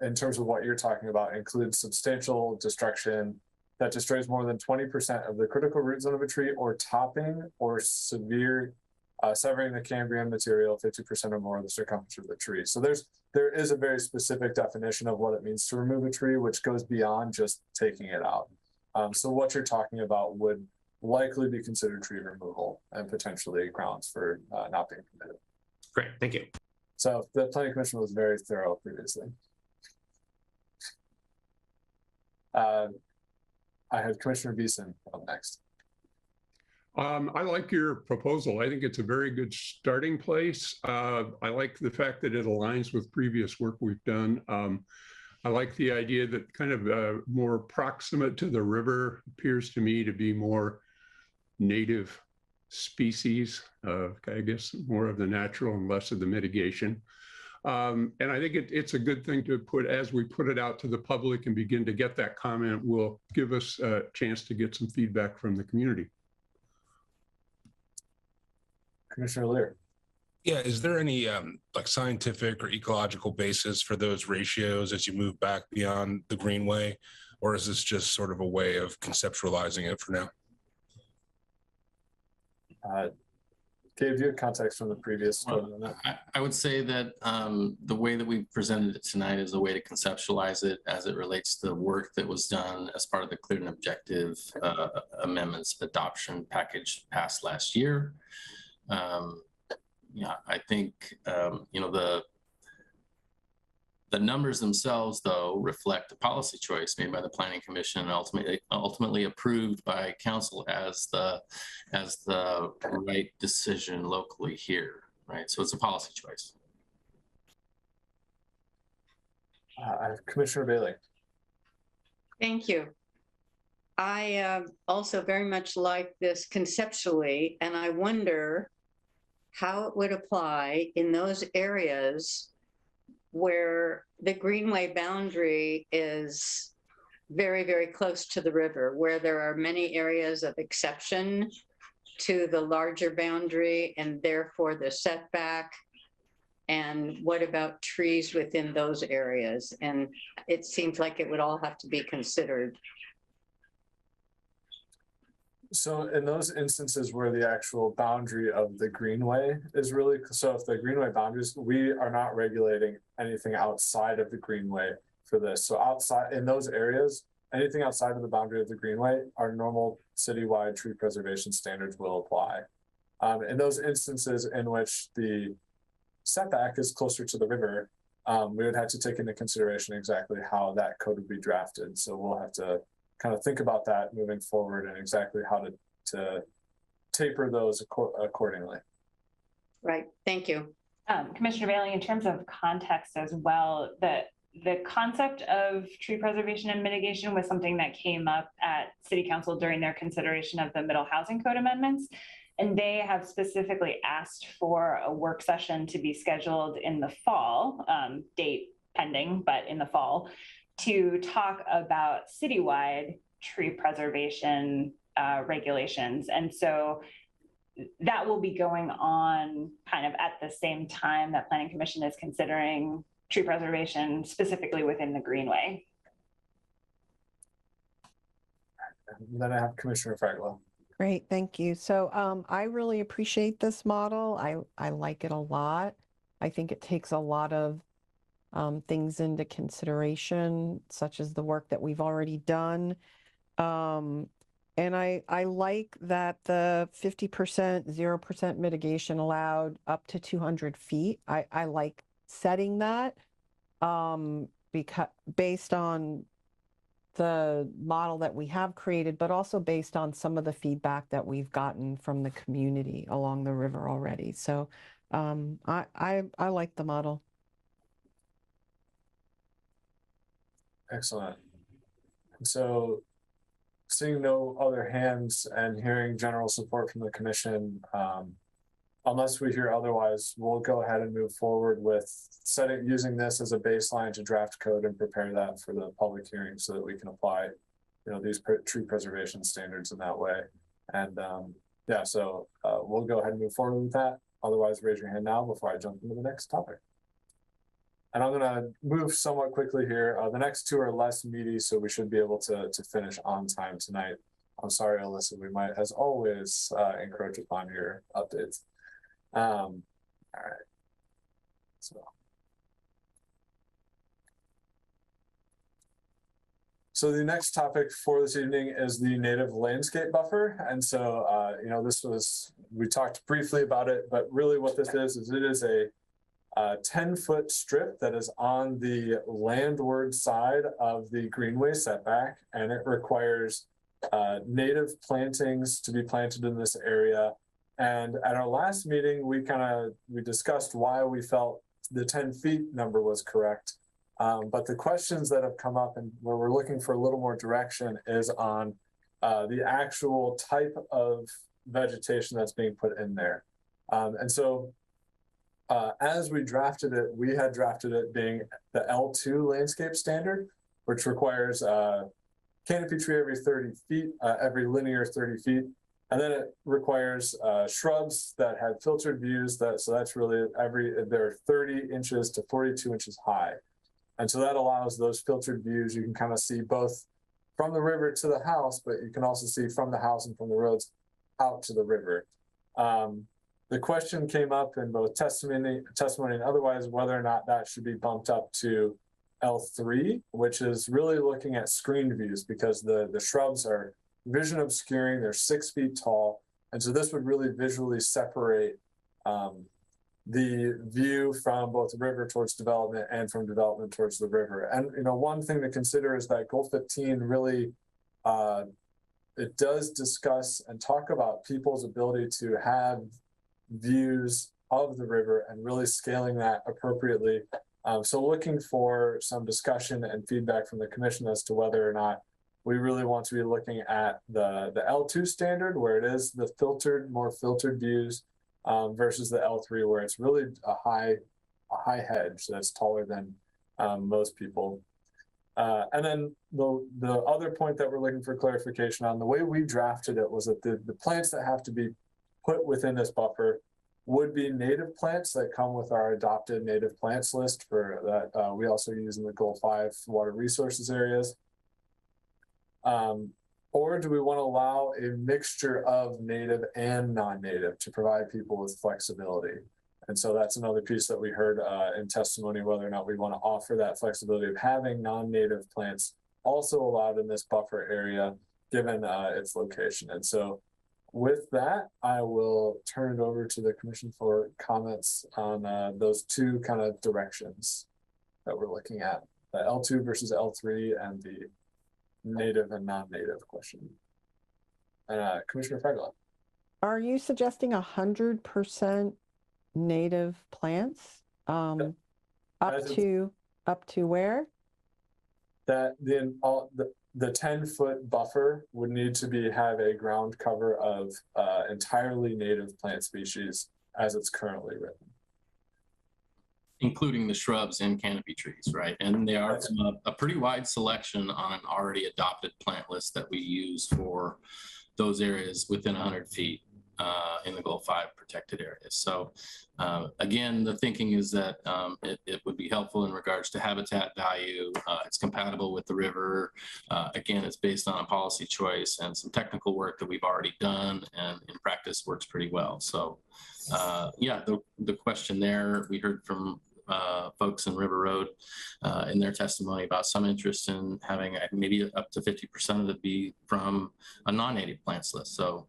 in terms of what you're talking about, includes substantial destruction that destroys more than 20% of the critical root zone of a tree, or topping or severe severing the Cambrian material 50% or more of the circumference of the tree. So there is a very specific definition of what it means to remove a tree, which goes beyond just taking it out. So what you're talking about would likely be considered tree removal and potentially grounds for not being permitted. Great, thank you. So the Planning Commission was very thorough previously. I had Commissioner Beeson up next. I like your proposal. I think it's a very good starting place. I like the fact that it aligns with previous work we've done. I like the idea that kind of more proximate to the river appears to me to be more native species, I guess more of the natural and less of the mitigation. And I think it's a good thing to put, as we put it out to the public and begin to get that comment, will give us a chance to get some feedback from the community. Commissioner Lear. Yeah, is there any like scientific or ecological basis for those ratios as you move back beyond the Greenway? Or is this just sort of a way of conceptualizing it for now? Gabe, do you have context from the previous? Well, I would say that the way that we presented it tonight is a way to conceptualize it as it relates to the work that was done as part of the clear and objective amendments adoption package passed last year. Yeah, I think, you know, the numbers themselves, though, reflect a policy choice made by the Planning Commission and ultimately approved by Council as the right decision locally here, right? So it's a policy choice. Commissioner Bailey. Thank you. I also very much like this conceptually, and I wonder how it would apply in those areas where the Greenway boundary is very, very close to the river, where there are many areas of exception to the larger boundary and therefore the setback. And what about trees within those areas? And it seems like it would all have to be considered. So in those instances where the actual boundary of the Greenway is really, so if the Greenway boundaries, we are not regulating anything outside of the Greenway for this. So outside, in those areas, anything outside of the boundary of the Greenway, our normal citywide tree preservation standards will apply. In those instances in which the setback is closer to the river, we would have to take into consideration exactly how that code would be drafted. So we'll have to kind of think about that moving forward and exactly how to taper those accordingly. Right, thank you. Commissioner Bailey, in terms of context as well, the concept of tree preservation and mitigation was something that came up at City Council during their consideration of the Middle Housing Code amendments. And they have specifically asked for a work session to be scheduled in the fall, date pending, but in the fall, to talk about citywide tree preservation regulations. And so that will be going on kind of at the same time that Planning Commission is considering tree preservation specifically within the Greenway. And then I have Commissioner Fragala. Great, thank you. So I really appreciate this model. I like it a lot. I think it takes a lot of things into consideration, such as the work that we've already done. And I like that the 50%, 0% mitigation allowed up to 200 feet. I like setting that because based on the model that we have created, but also based on some of the feedback that we've gotten from the community along the river already. So I like the model. Excellent. So seeing no other hands and hearing general support from the commission, unless we hear otherwise, we'll go ahead and move forward with using this as a baseline to draft code and prepare that for the public hearing so that we can apply, you know, these tree preservation standards in that way. And yeah, so we'll go ahead and move forward with that. Otherwise, raise your hand now before I jump into the next topic. And I'm going to move somewhat quickly here. The next two are less meaty, so we should be able to finish on time tonight. I'm sorry, Alyssa, we might, as always, encroach upon your updates. All right. So the next topic for this evening is the native landscape buffer. And so, you know, we talked briefly about it, but really what this is it is a 10-foot strip that is on the landward side of the Greenway setback, and it requires native plantings to be planted in this area. And at our last meeting, we discussed why we felt the 10 feet number was correct. But the questions that have come up and where we're looking for a little more direction is on the actual type of vegetation that's being put in there. And so as we drafted it, we had drafted it being the L2 landscape standard, which requires canopy tree every 30 feet, every linear 30 feet. And then it requires shrubs that have filtered views. So that's really they're 30 inches to 42 inches high. And so that allows those filtered views. You can kind of see both from the river to the house, but you can also see from the house and from the roads out to the river. The question came up in both testimony and otherwise, whether or not that should be bumped up to L3, which is really looking at screened views because the shrubs are vision obscuring, they're 6 feet tall. And so this would really visually separate the view from both the river towards development and from development towards the river. And, one thing to consider is that Goal 15 really, it does discuss and talk about people's ability to have views of the river and really scaling that appropriately. So looking for some discussion and feedback from the commission as to whether or not we really want to be looking at the L2 standard, where it is the more filtered views, versus the L3, where it's really a high hedge that's taller than most people. And then the other point that we're looking for clarification on, the way we drafted it was that the plants that have to be put within this buffer would be native plants that come with our adopted native plants list for that we also use in the Goal 5 water resources areas. Or do we want to allow a mixture of native and non-native to provide people with flexibility? And so that's another piece that we heard in testimony, whether or not we want to offer that flexibility of having non-native plants also allowed in this buffer area, given its location. And so with that, I will turn it over to the commission for comments on those two kind of directions that we're looking at, the L2 versus L3 and the native and non-native question. Commissioner Fragala. Are you suggesting 100% native plants? Up to where? That the 10-foot buffer would need to have a ground cover of entirely native plant species as it's currently written. Including the shrubs and canopy trees, right? And they are a pretty wide selection on an already adopted plant list that we use for those areas within 100 feet in the Goal 5 protected areas. So again, the thinking is that it would be helpful in regards to habitat value. It's compatible with the river. Again, it's based on a policy choice and some technical work that we've already done, and in practice works pretty well. So yeah, the question there, we heard from folks in River Road in their testimony about some interest in having maybe up to 50% of it be from a non-native plants list. So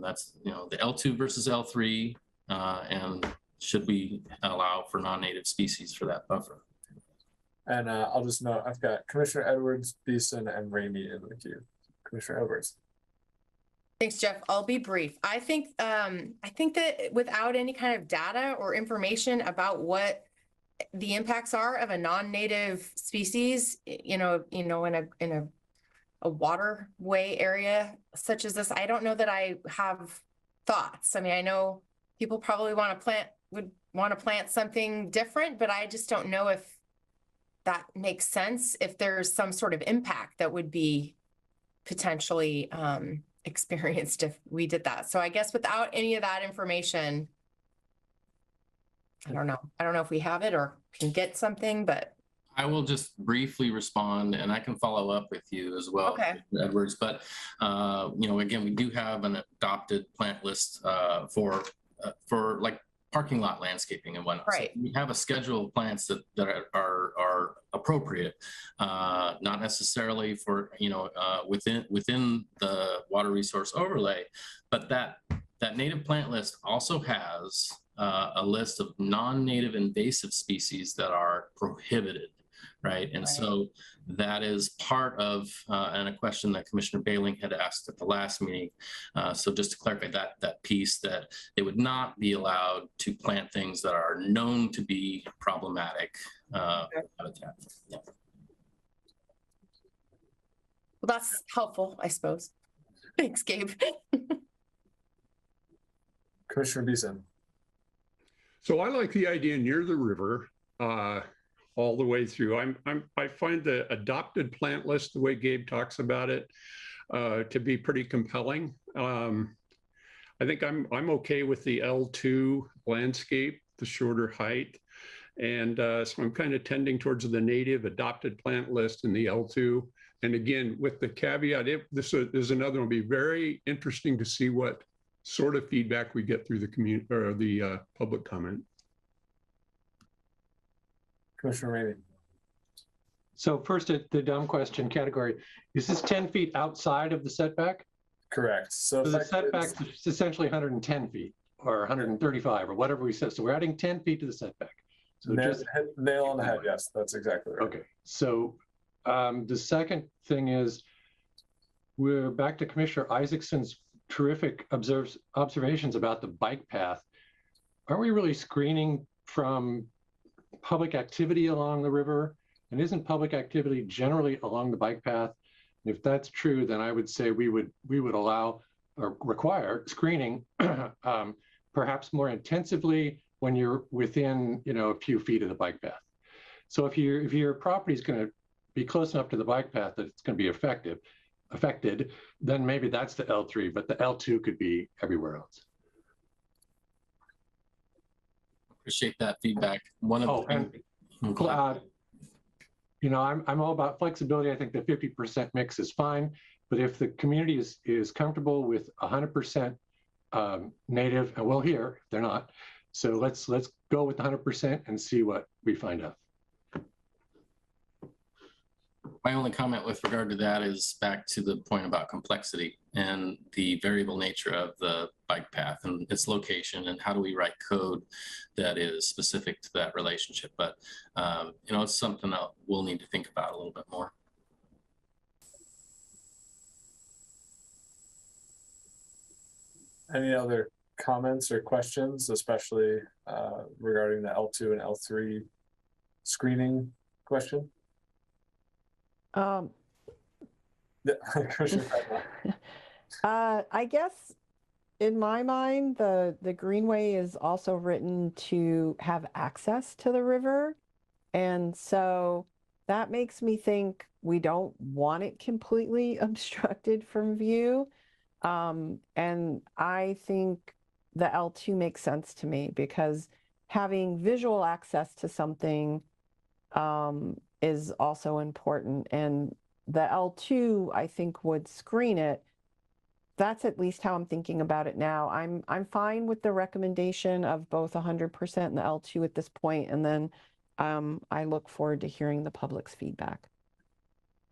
that's, the L2 versus L3, and should we allow for non-native species for that buffer? And I'll just note, I've got Commissioner Edwards, Beeson, and Ramey in the queue. Commissioner Edwards. Thanks, Jeff. I'll be brief. I think that without any kind of data or information about what the impacts are of a non-native species, in a waterway area such as this, I don't know that I have thoughts. I mean, I know people probably would want to plant something different, but I just don't know if that makes sense, if there's some sort of impact that would be potentially experienced if we did that. So I guess without any of that information, I don't know. I don't know if we have it or can get something, but I will just briefly respond, and I can follow up with you as well, okay, Edwards. But again, we do have an adopted plant list for like parking lot landscaping and whatnot. Right. So we have a schedule of plants that are appropriate, not necessarily for within the water resource overlay, but that native plant list also has a list of non-native invasive species that are prohibited. right? And so that is part of, and a question that Commissioner Bailing had asked at the last meeting. So just to clarify that piece, that they would not be allowed to plant things that are known to be problematic habitat. Yeah. Well, that's helpful, I suppose. Thanks, Gabe. Commissioner Beeson. So I like the idea near the river all the way through. I find the adopted plant list, the way Gabe talks about it, to be pretty compelling. I think I'm okay with the L2 landscape, the shorter height. And so I'm kind of tending towards the native adopted plant list in the L2. And again, with the caveat, if this is another one, it'll be very interesting to see what sort of feedback we get through the community or the public comment. Commissioner Rainey. So first, the dumb question category, is this 10 feet outside of the setback? Correct. So the setback is essentially 110 feet or 135 or whatever we said. So we're adding 10 feet to the setback. So nail on the head. Yes, that's exactly right. Okay. So the second thing is, we're back to Commissioner Isaacson's terrific observations about the bike path. Are we really screening from public activity along the river? And isn't public activity generally along the bike path? And if that's true, then I would say we would allow or require screening perhaps more intensively when you're within a few feet of the bike path. So if your property is going to be close enough to the bike path that it's going to be affected, then maybe that's the L3, but the L2 could be everywhere else. Appreciate that feedback. I'm all about flexibility. I think the 50% mix is fine, but if the community is comfortable with 100% native, and we'll hear if they're not. So let's go with 100% and see what we find out. My only comment with regard to that is back to the point about complexity and the variable nature of the bike path and its location, and how do we write code that is specific to that relationship. But it's something that we'll need to think about a little bit more. Any other comments or questions, especially regarding the L2 and L3 screening question? I guess in my mind, the Greenway is also written to have access to the river. And so that makes me think we don't want it completely obstructed from view. And I think the L2 makes sense to me because having visual access to something is also important. And the L2, I think, would screen it. That's at least how I'm thinking about it now. I'm fine with the recommendation of both 100% and the L2 at this point, and then I look forward to hearing the public's feedback.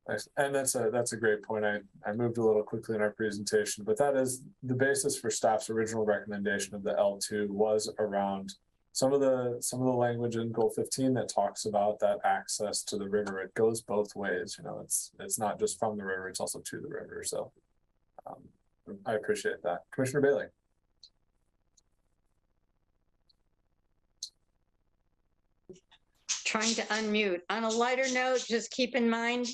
Nice. And that's a great point. I moved a little quickly in our presentation, but that is the basis for staff's original recommendation of the L2 was around some of the language in goal 15 that talks about that access to the river. It goes both ways. It's not just from the river, it's also to the river. So I appreciate that. Commissioner Bailey. Trying to unmute. On a lighter note, just keep in mind,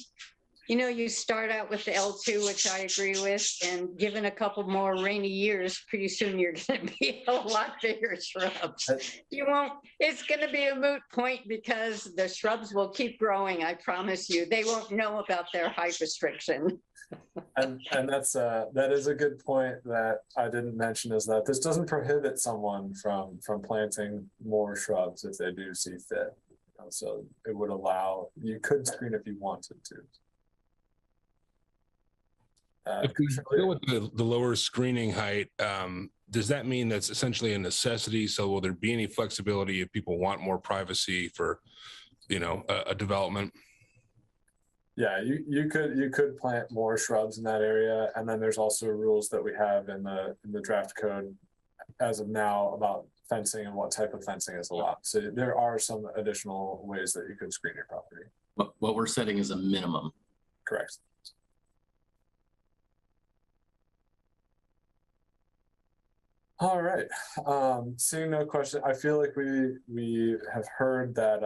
you start out with the L2, which I agree with, and given a couple more rainy years, pretty soon you're going to be a lot bigger shrubs. It's going to be a moot point because the shrubs will keep growing, I promise you. They won't know about their height restriction. And that is a good point that I didn't mention, is that this doesn't prohibit someone from planting more shrubs if they do see fit. So it would allow, you could screen if you wanted to. If we go with the lower screening height, does that mean that's essentially a necessity? So will there be any flexibility if people want more privacy for, a development? Yeah, you could plant more shrubs in that area, and then there's also rules that we have in the draft code as of now about fencing and what type of fencing is allowed. So there are some additional ways that you could screen your property. What we're setting is a minimum. Correct. All right. Seeing no question, I feel like we have heard that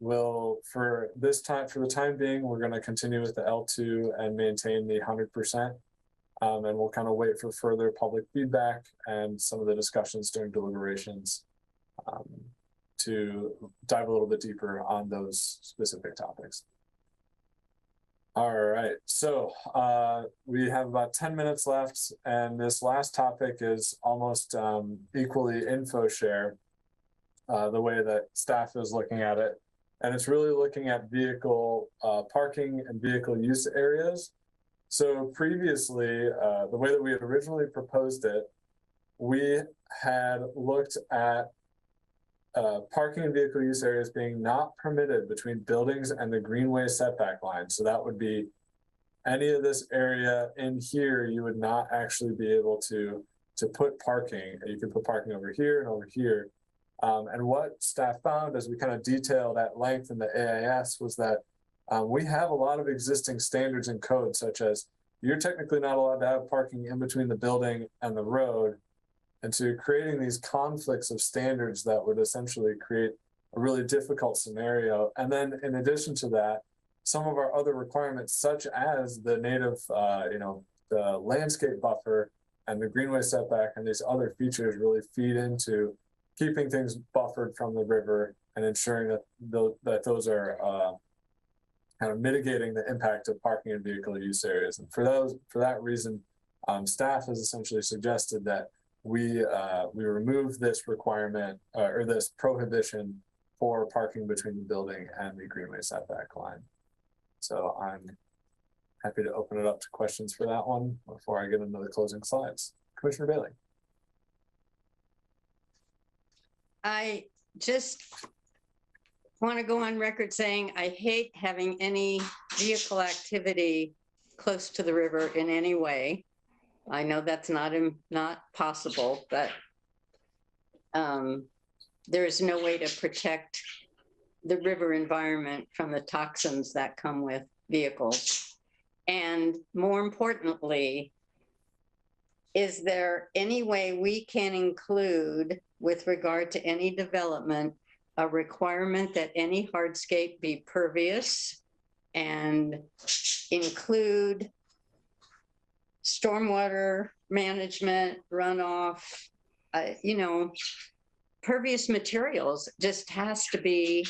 for the time being, we're going to continue with the L2 and maintain the 100%. And we'll kind of wait for further public feedback and some of the discussions during deliberations to dive a little bit deeper on those specific topics. All right, so we have about 10 minutes left, and this last topic is almost equally info share, the way that staff is looking at it. And it's really looking at vehicle parking and vehicle use areas. So previously, the way that we had originally proposed it, we had looked at parking and vehicle use areas being not permitted between buildings and the Greenway setback line. So that would be any of this area in here, you would not actually be able to put parking. You could put parking over here and over here. And what staff found, as we kind of detailed at length in the AIS, was that we have a lot of existing standards and codes, such as you're technically not allowed to have parking in between the building and the road. And so you're creating these conflicts of standards that would essentially create a really difficult scenario. And then in addition to that, some of our other requirements, such as the native, the landscape buffer and the Greenway setback and these other features, really feed into keeping things buffered from the river and ensuring that those are kind of mitigating the impact of parking and vehicle use areas. And for that reason, staff has essentially suggested that we remove this requirement or this prohibition for parking between the building and the Greenway setback line. So I'm happy to open it up to questions for that one before I get into the closing slides. Commissioner Bailey. I just want to go on record saying I hate having any vehicle activity close to the river in any way. I know that's not possible, but there is no way to protect the river environment from the toxins that come with vehicles. And more importantly, is there any way we can include, with regard to any development, a requirement that any hardscape be pervious and include stormwater management, runoff, pervious materials just has to be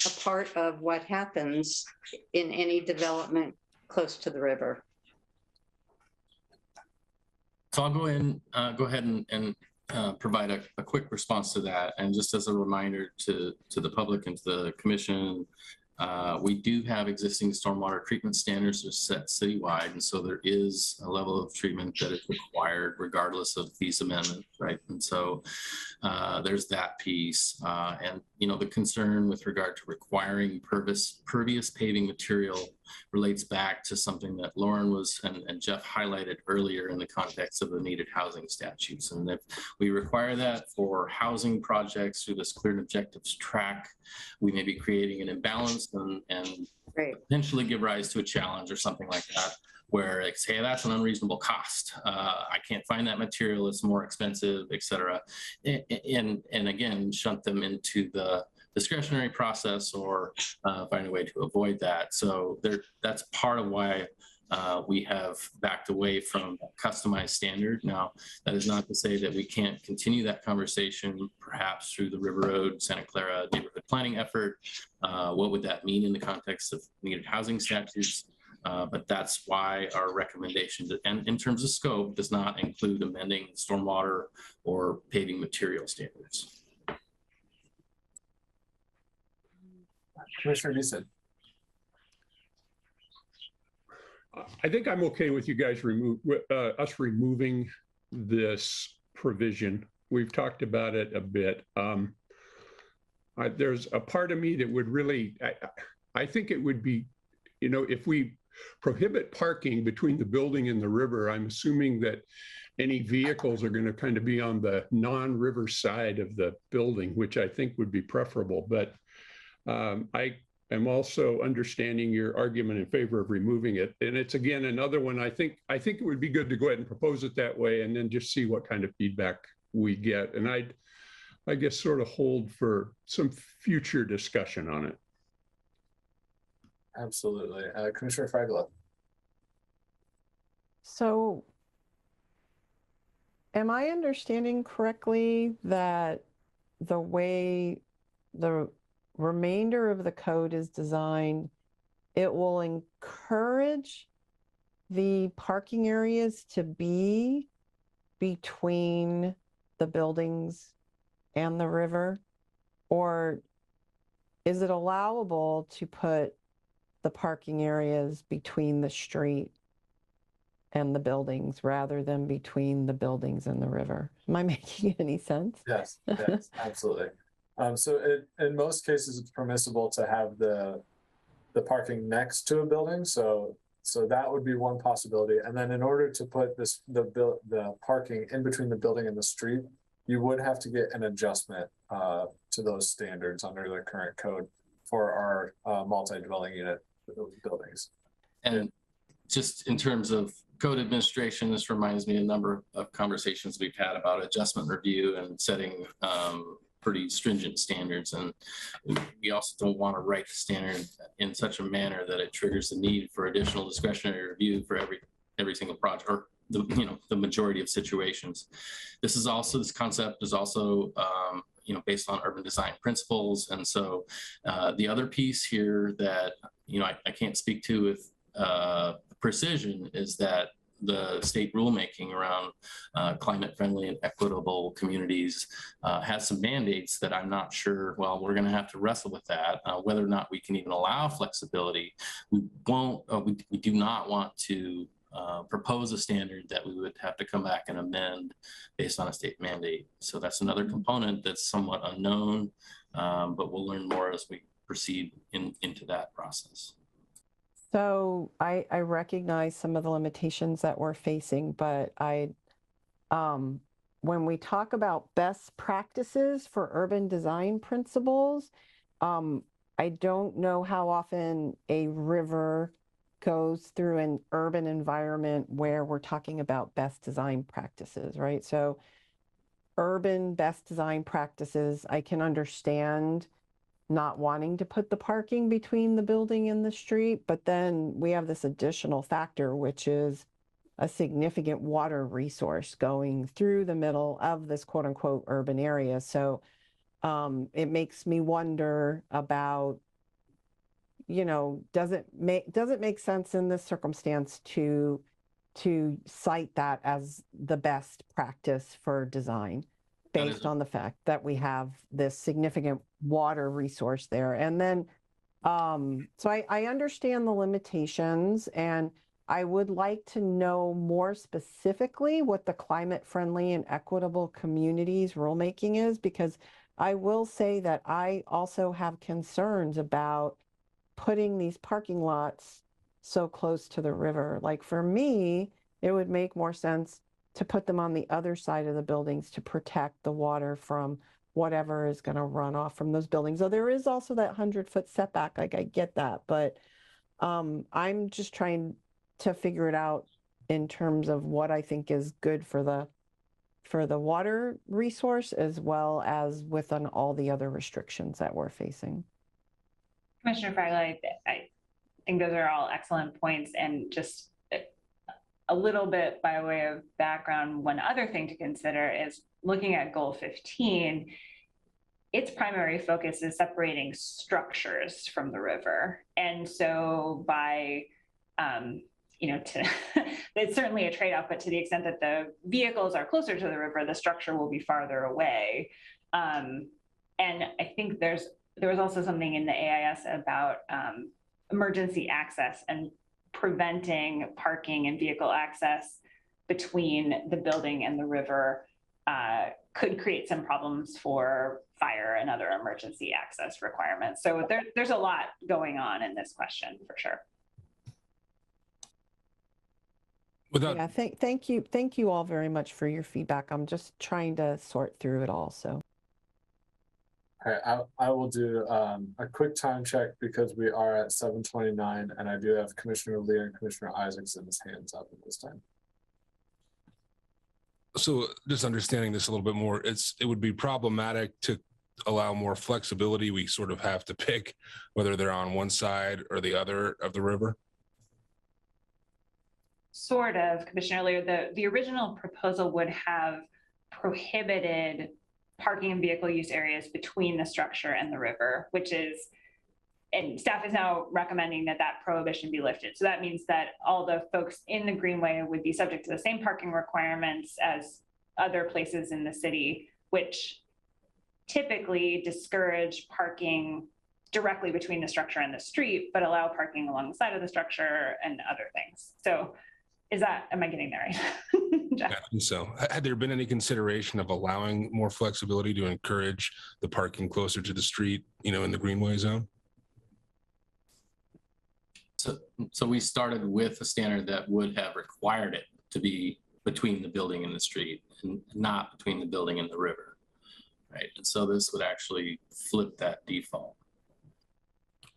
a part of what happens in any development close to the river. So I'll go ahead and provide a quick response to that. And just as a reminder to the public and to the commission, we do have existing stormwater treatment standards that are set citywide. And so there is a level of treatment that is required regardless of these amendments, right? And so there's that piece. And, the concern with regard to requiring pervious paving material relates back to something that Lauren and Jeff highlighted earlier in the context of the needed housing statutes. And if we require that for housing projects through this clear and objectives track, we may be creating an imbalance and potentially give rise to a challenge or something like that, where it's, hey, that's an unreasonable cost. I can't find that material, it's more expensive, et cetera. And again, shunt them into the discretionary process or find a way to avoid that. So that's part of why we have backed away from customized standard. Now, that is not to say that we can't continue that conversation, perhaps through the River Road, Santa Clara neighborhood planning effort. What would that mean in the context of needed housing statutes? But that's why our recommendation, and in terms of scope, does not include amending stormwater or paving material standards. Commissioner Eugene. I think I'm okay with you guys us removing this provision. We've talked about it a bit. There's a part of me that would really, I think it would be, if we prohibit parking between the building and the river, I'm assuming that any vehicles are going to kind of be on the non-river side of the building, which I think would be preferable. But am also understanding your argument in favor of removing it. And it's again another one. I think it would be good to go ahead and propose it that way, and then just see what kind of feedback we get. And I guess sort of hold for some future discussion on it. Absolutely. Commissioner Fragala. So am I understanding correctly that the way the remainder of the code is designed, it will encourage the parking areas to be between the buildings and the river? Or is it allowable to put the parking areas between the street and the buildings rather than between the buildings and the river? Am I making any sense? Yes, yes, absolutely. So in most cases, it's permissible to have the parking next to a building. So that would be one possibility. And then in order to put the parking in between the building and the street, you would have to get an adjustment to those standards under the current code for our multi-dwelling unit buildings. And just in terms of code administration, this reminds me of a number of conversations we've had about adjustment review and setting pretty stringent standards. And we also don't want to write the standard in such a manner that it triggers the need for additional discretionary review for every single project, or the majority of situations. This concept is also based on urban design principles. And so the other piece here that I can't speak to with precision is that the state rulemaking around climate-friendly and equitable communities has some mandates that I'm not sure. Well, we're going to have to wrestle with that. Whether or not we can even allow flexibility, we won't. We do not want to propose a standard that we would have to come back and amend based on a state mandate. So that's another component that's somewhat unknown, but we'll learn more as we proceed into that process. So I recognize some of the limitations that we're facing, but when we talk about best practices for urban design principles, I don't know how often a river goes through an urban environment where we're talking about best design practices, right? So urban best design practices, I can understand not wanting to put the parking between the building and the street, but then we have this additional factor, which is a significant water resource going through the middle of this quote unquote urban area. So it makes me wonder about, does it make sense in this circumstance to cite that as the best practice for design based on the fact that we have this significant water resource there? And then, so I understand the limitations, and I would like to know more specifically what the climate friendly and equitable communities rulemaking is, because I will say that I also have concerns about putting these parking lots so close to the river. Like for me, it would make more sense to put them on the other side of the buildings to protect the water from whatever is going to run off from those buildings. So there is also that 100-foot setback. Like I get that, but I'm just trying to figure it out in terms of what I think is good for the water resource, as well as within all the other restrictions that we're facing. Commissioner Fragala, I think those are all excellent points, and just a little bit by way of background, one other thing to consider is looking at goal 15. Its primary focus is separating structures from the river. And so by, it's certainly a trade-off, but to the extent that the vehicles are closer to the river, the structure will be farther away. And I think there was also something in the AIS about emergency access and preventing parking and vehicle access between the building and the river could create some problems for fire and other emergency access requirements. So there's a lot going on in this question for sure. Yeah, thank you all very much for your feedback. I'm just trying to sort through it all. So All right, I will do a quick time check because we are at 7:29, and I do have Commissioner Lear and Commissioner Isaacson's hands up at this time. So just understanding this a little bit more, it would be problematic to allow more flexibility. We sort of have to pick whether they're on one side or the other of the river. Sort of, Commissioner Lear. The original proposal would have prohibited parking and vehicle use areas between the structure and the river, which is, and staff is now recommending that that prohibition be lifted. So that means that all the folks in the Greenway would be subject to the same parking requirements as other places in the city, which typically discourage parking directly between the structure and the street, but allow parking along the side of the structure and other things. So am I getting there right? Yeah, I think so. Had there been any consideration of allowing more flexibility to encourage the parking closer to the street, in the Greenway zone? So we started with a standard that would have required it to be between the building and the street and not between the building and the river, right? And so this would actually flip that default.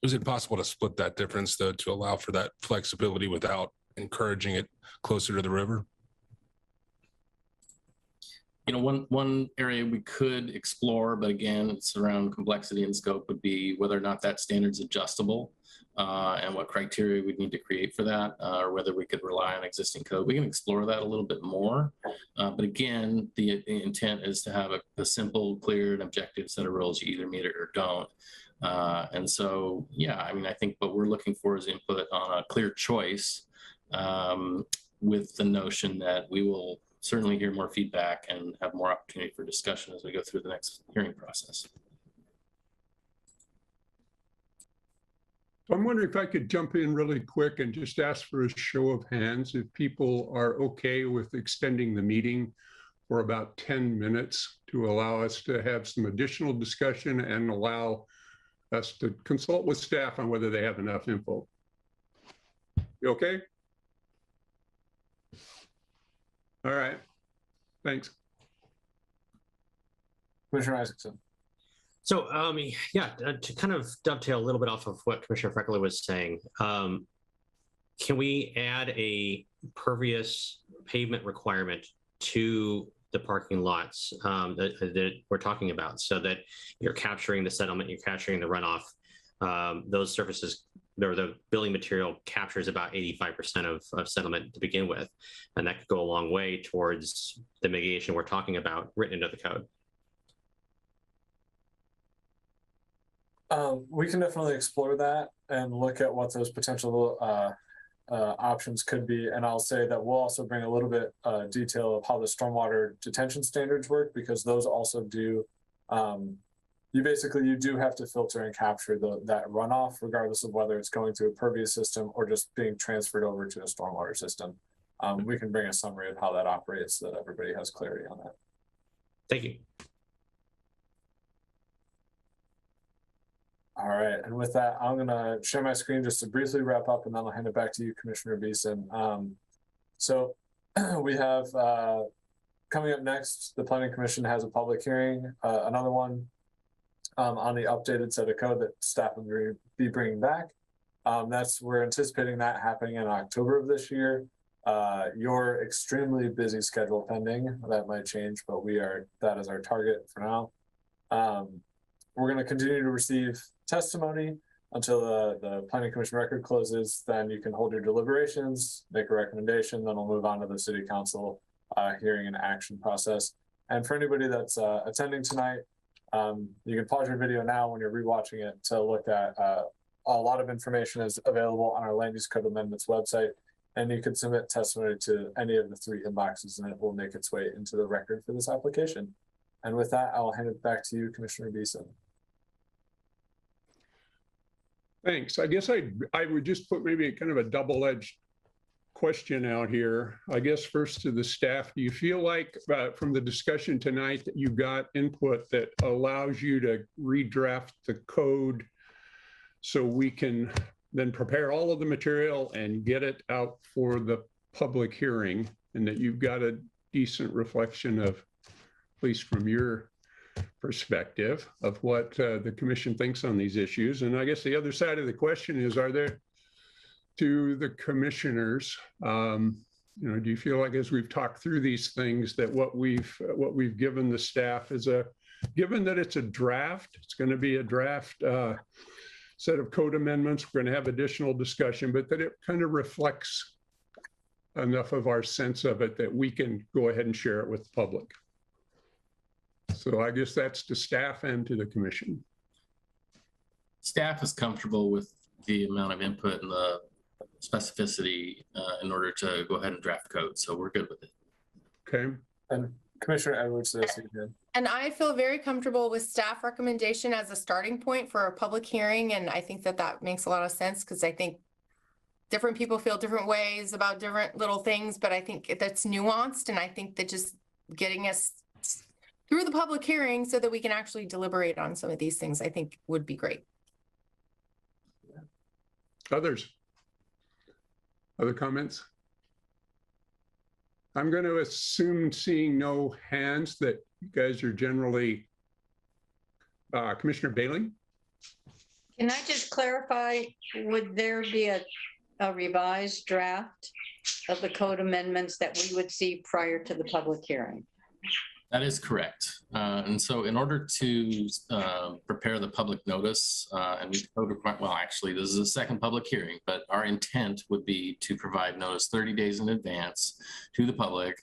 Is it possible to split that difference, though, to allow for that flexibility without encouraging it closer to the river? One area we could explore, but again, it's around complexity and scope, would be whether or not that standard's adjustable and what criteria we'd need to create for that, or whether we could rely on existing code. We can explore that a little bit more. But again, the intent is to have a simple, clear, and objective set of rules. You either meet it or don't. And so, yeah, I think what we're looking for is input on a clear choice, with the notion that we will certainly hear more feedback and have more opportunity for discussion as we go through the next hearing process. So I'm wondering if I could jump in really quick and just ask for a show of hands if people are okay with extending the meeting for about 10 minutes to allow us to have some additional discussion and allow us to consult with staff on whether they have enough info. You okay? All right, thanks. Commissioner Isaacson. So, to kind of dovetail a little bit off of what Commissioner Fragala was saying, can we add a pervious pavement requirement to the parking lots that we're talking about, so that you're capturing the settlement, you're capturing the runoff, those surfaces, or the building material captures about 85% of settlement to begin with, and that could go a long way towards the mitigation we're talking about written into the code. We can definitely explore that and look at what those potential options could be. And I'll say that we'll also bring a little bit detail of how the stormwater detention standards work, because those also do, you do have to filter and capture that runoff, regardless of whether it's going through a pervious system or just being transferred over to a stormwater system. We can bring a summary of how that operates so that everybody has clarity on that. Thank you. All right, and with that, I'm gonna share my screen just to briefly wrap up, and then I'll hand it back to you, Commissioner Beeson. So we have coming up next, the Planning Commission has a public hearing, another one on the updated set of code that staff will be bringing back. We're anticipating that happening in October of this year. Your extremely busy schedule pending, that might change, but that is our target for now. We're going to continue to receive testimony until the Planning Commission record closes. Then you can hold your deliberations, make a recommendation, then we'll move on to the City Council hearing and action process. And for anybody that's attending tonight, you can pause your video now when you're rewatching it to look at a lot of information is available on our Land Use Code Amendments website, and you can submit testimony to any of the 3 inboxes and it will make its way into the record for this application. And with that, I'll hand it back to you, Commissioner Beeson. Thanks. I guess I would just put maybe kind of a double-edged question out here. I guess first to the staff, do you feel like from the discussion tonight that you got input that allows you to redraft the code so we can then prepare all of the material and get it out for the public hearing, and that you've got a decent reflection of, at least from your perspective of what the commission thinks on these issues. And I guess the other side of the question is, are there, to the commissioners, do you feel like as we've talked through these things that what we've given the staff is given that it's a draft, it's going to be a draft set of code amendments, we're going to have additional discussion, but that it kind of reflects enough of our sense of it that we can go ahead and share it with the public. So I guess that's to staff and to the commission. Staff is comfortable with the amount of input and the specificity in order to go ahead and draft code. So we're good with it. Okay. And Commissioner Edwards, this again. And I feel very comfortable with staff recommendation as a starting point for a public hearing. And I think that that makes a lot of sense because I think different people feel different ways about different little things, but I think that's nuanced. And I think that just getting us through the public hearing so that we can actually deliberate on some of these things, I think would be great. Others? Other comments? I'm going to assume, seeing no hands, that you guys are generally, Commissioner Bailing? Can I just clarify, would there be a revised draft of the code amendments that we would see prior to the public hearing? That is correct. And so in order to prepare the public notice, and we well, actually, this is a second public hearing, but our intent would be to provide notice 30 days in advance to the public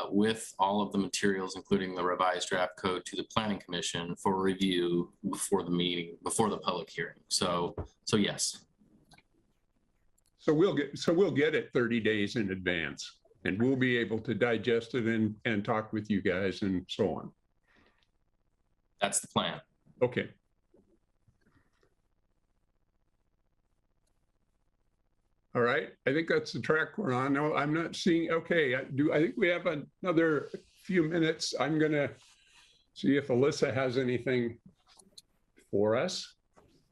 with all of the materials, including the revised draft code, to the Planning Commission for review before the meeting, before the public hearing. So yes. So we'll get it 30 days in advance, and we'll be able to digest it and talk with you guys and so on. That's the plan. Okay. All right. I think that's the track we're on. No, I'm not seeing. Okay. I think we have another few minutes. I'm going to see if Alyssa has anything for us.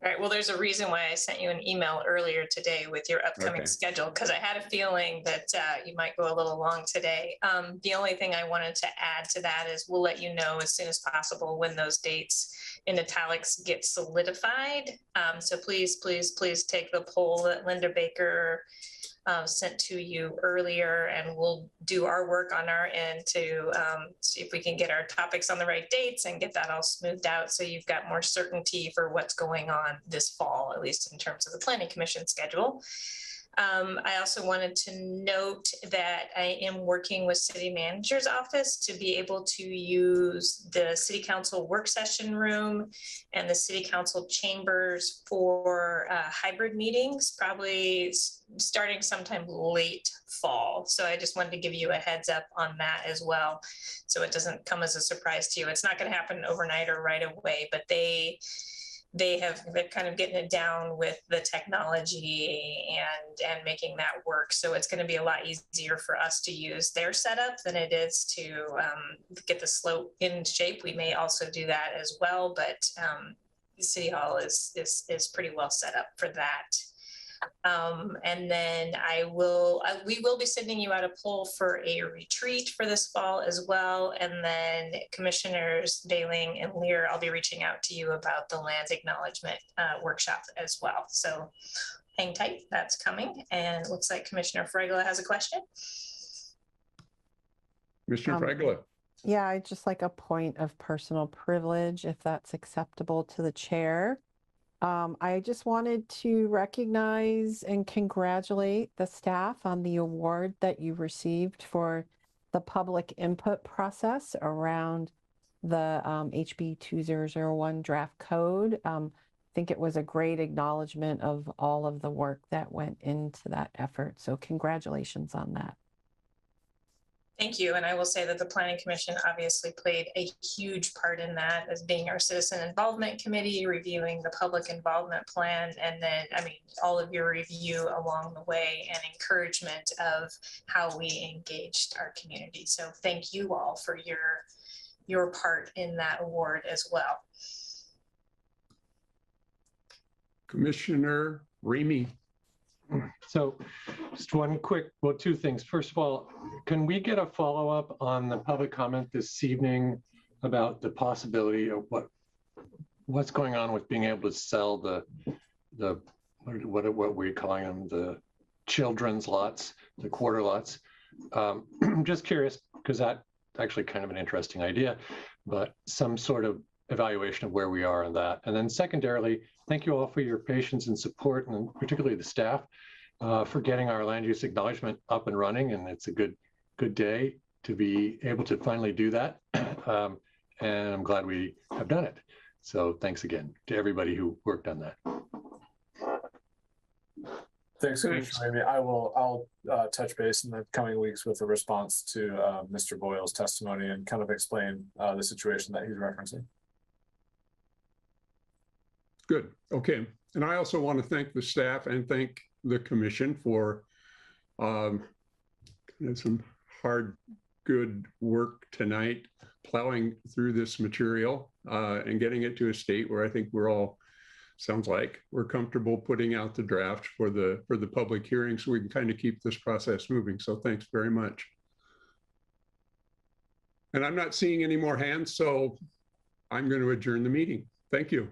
All right, well, there's a reason why I sent you an email earlier today with your upcoming schedule, because I had a feeling that you might go a little long today. The only thing I wanted to add to that is we'll let you know as soon as possible when those dates in italics get solidified. So please, please, please take the poll that Linda Baker sent to you earlier, and we'll do our work on our end to see if we can get our topics on the right dates and get that all smoothed out so you've got more certainty for what's going on this fall, at least in terms of the Planning Commission schedule. I also wanted to note that I am working with City Manager's office to be able to use the City Council work session room and the City Council chambers for hybrid meetings, probably starting sometime late fall. So I just wanted to give you a heads up on that as well, so it doesn't come as a surprise to you. It's not going to happen overnight or right away, but they're kind of getting it down with the technology and making that work. So it's going to be a lot easier for us to use their setup than it is to get the slope in shape. We may also do that as well, but City Hall is pretty well set up for that. And then we will be sending you out a poll for a retreat for this fall as well. And then Commissioners Bailing and Lear, I'll be reaching out to you about the lands acknowledgement workshop as well. So hang tight, that's coming. And it looks like Commissioner Fragala has a question. Commissioner Fragala. Yeah, I'd just like a point of personal privilege, if that's acceptable to the chair. I just wanted to recognize and congratulate the staff on the award that you received for the public input process around the HB 2001 draft code. I think it was a great acknowledgement of all of the work that went into that effort. So congratulations on that. Thank you. And I will say that the Planning Commission obviously played a huge part in that, as being our Citizen Involvement Committee, reviewing the public involvement plan, and then, all of your review along the way and encouragement of how we engaged our community. So thank you all for your part in that award as well. Commissioner Ramey. So just two things. First of all, can we get a follow-up on the public comment this evening about the possibility of what's going on with being able to sell the what we're calling them, the children's lots, the quarter lots. I'm just curious, because that's actually kind of an interesting idea, but some sort of evaluation of where we are on that. And then secondarily, thank you all for your patience and support, and particularly the staff for getting our land use acknowledgement up and running. And it's a good day to be able to finally do that. And I'm glad we have done it. So thanks again to everybody who worked on that. Thanks, Commissioner. I'll touch base in the coming weeks with a response to Mr. Boyle's testimony and kind of explain the situation that he's referencing. Good. Okay. And I also want to thank the staff and thank the commission for some hard, good work tonight, plowing through this material and getting it to a state where I think we're all, sounds like we're comfortable putting out the draft for the public hearing, so we can kind of keep this process moving. So thanks very much. And I'm not seeing any more hands, so I'm going to adjourn the meeting. Thank you.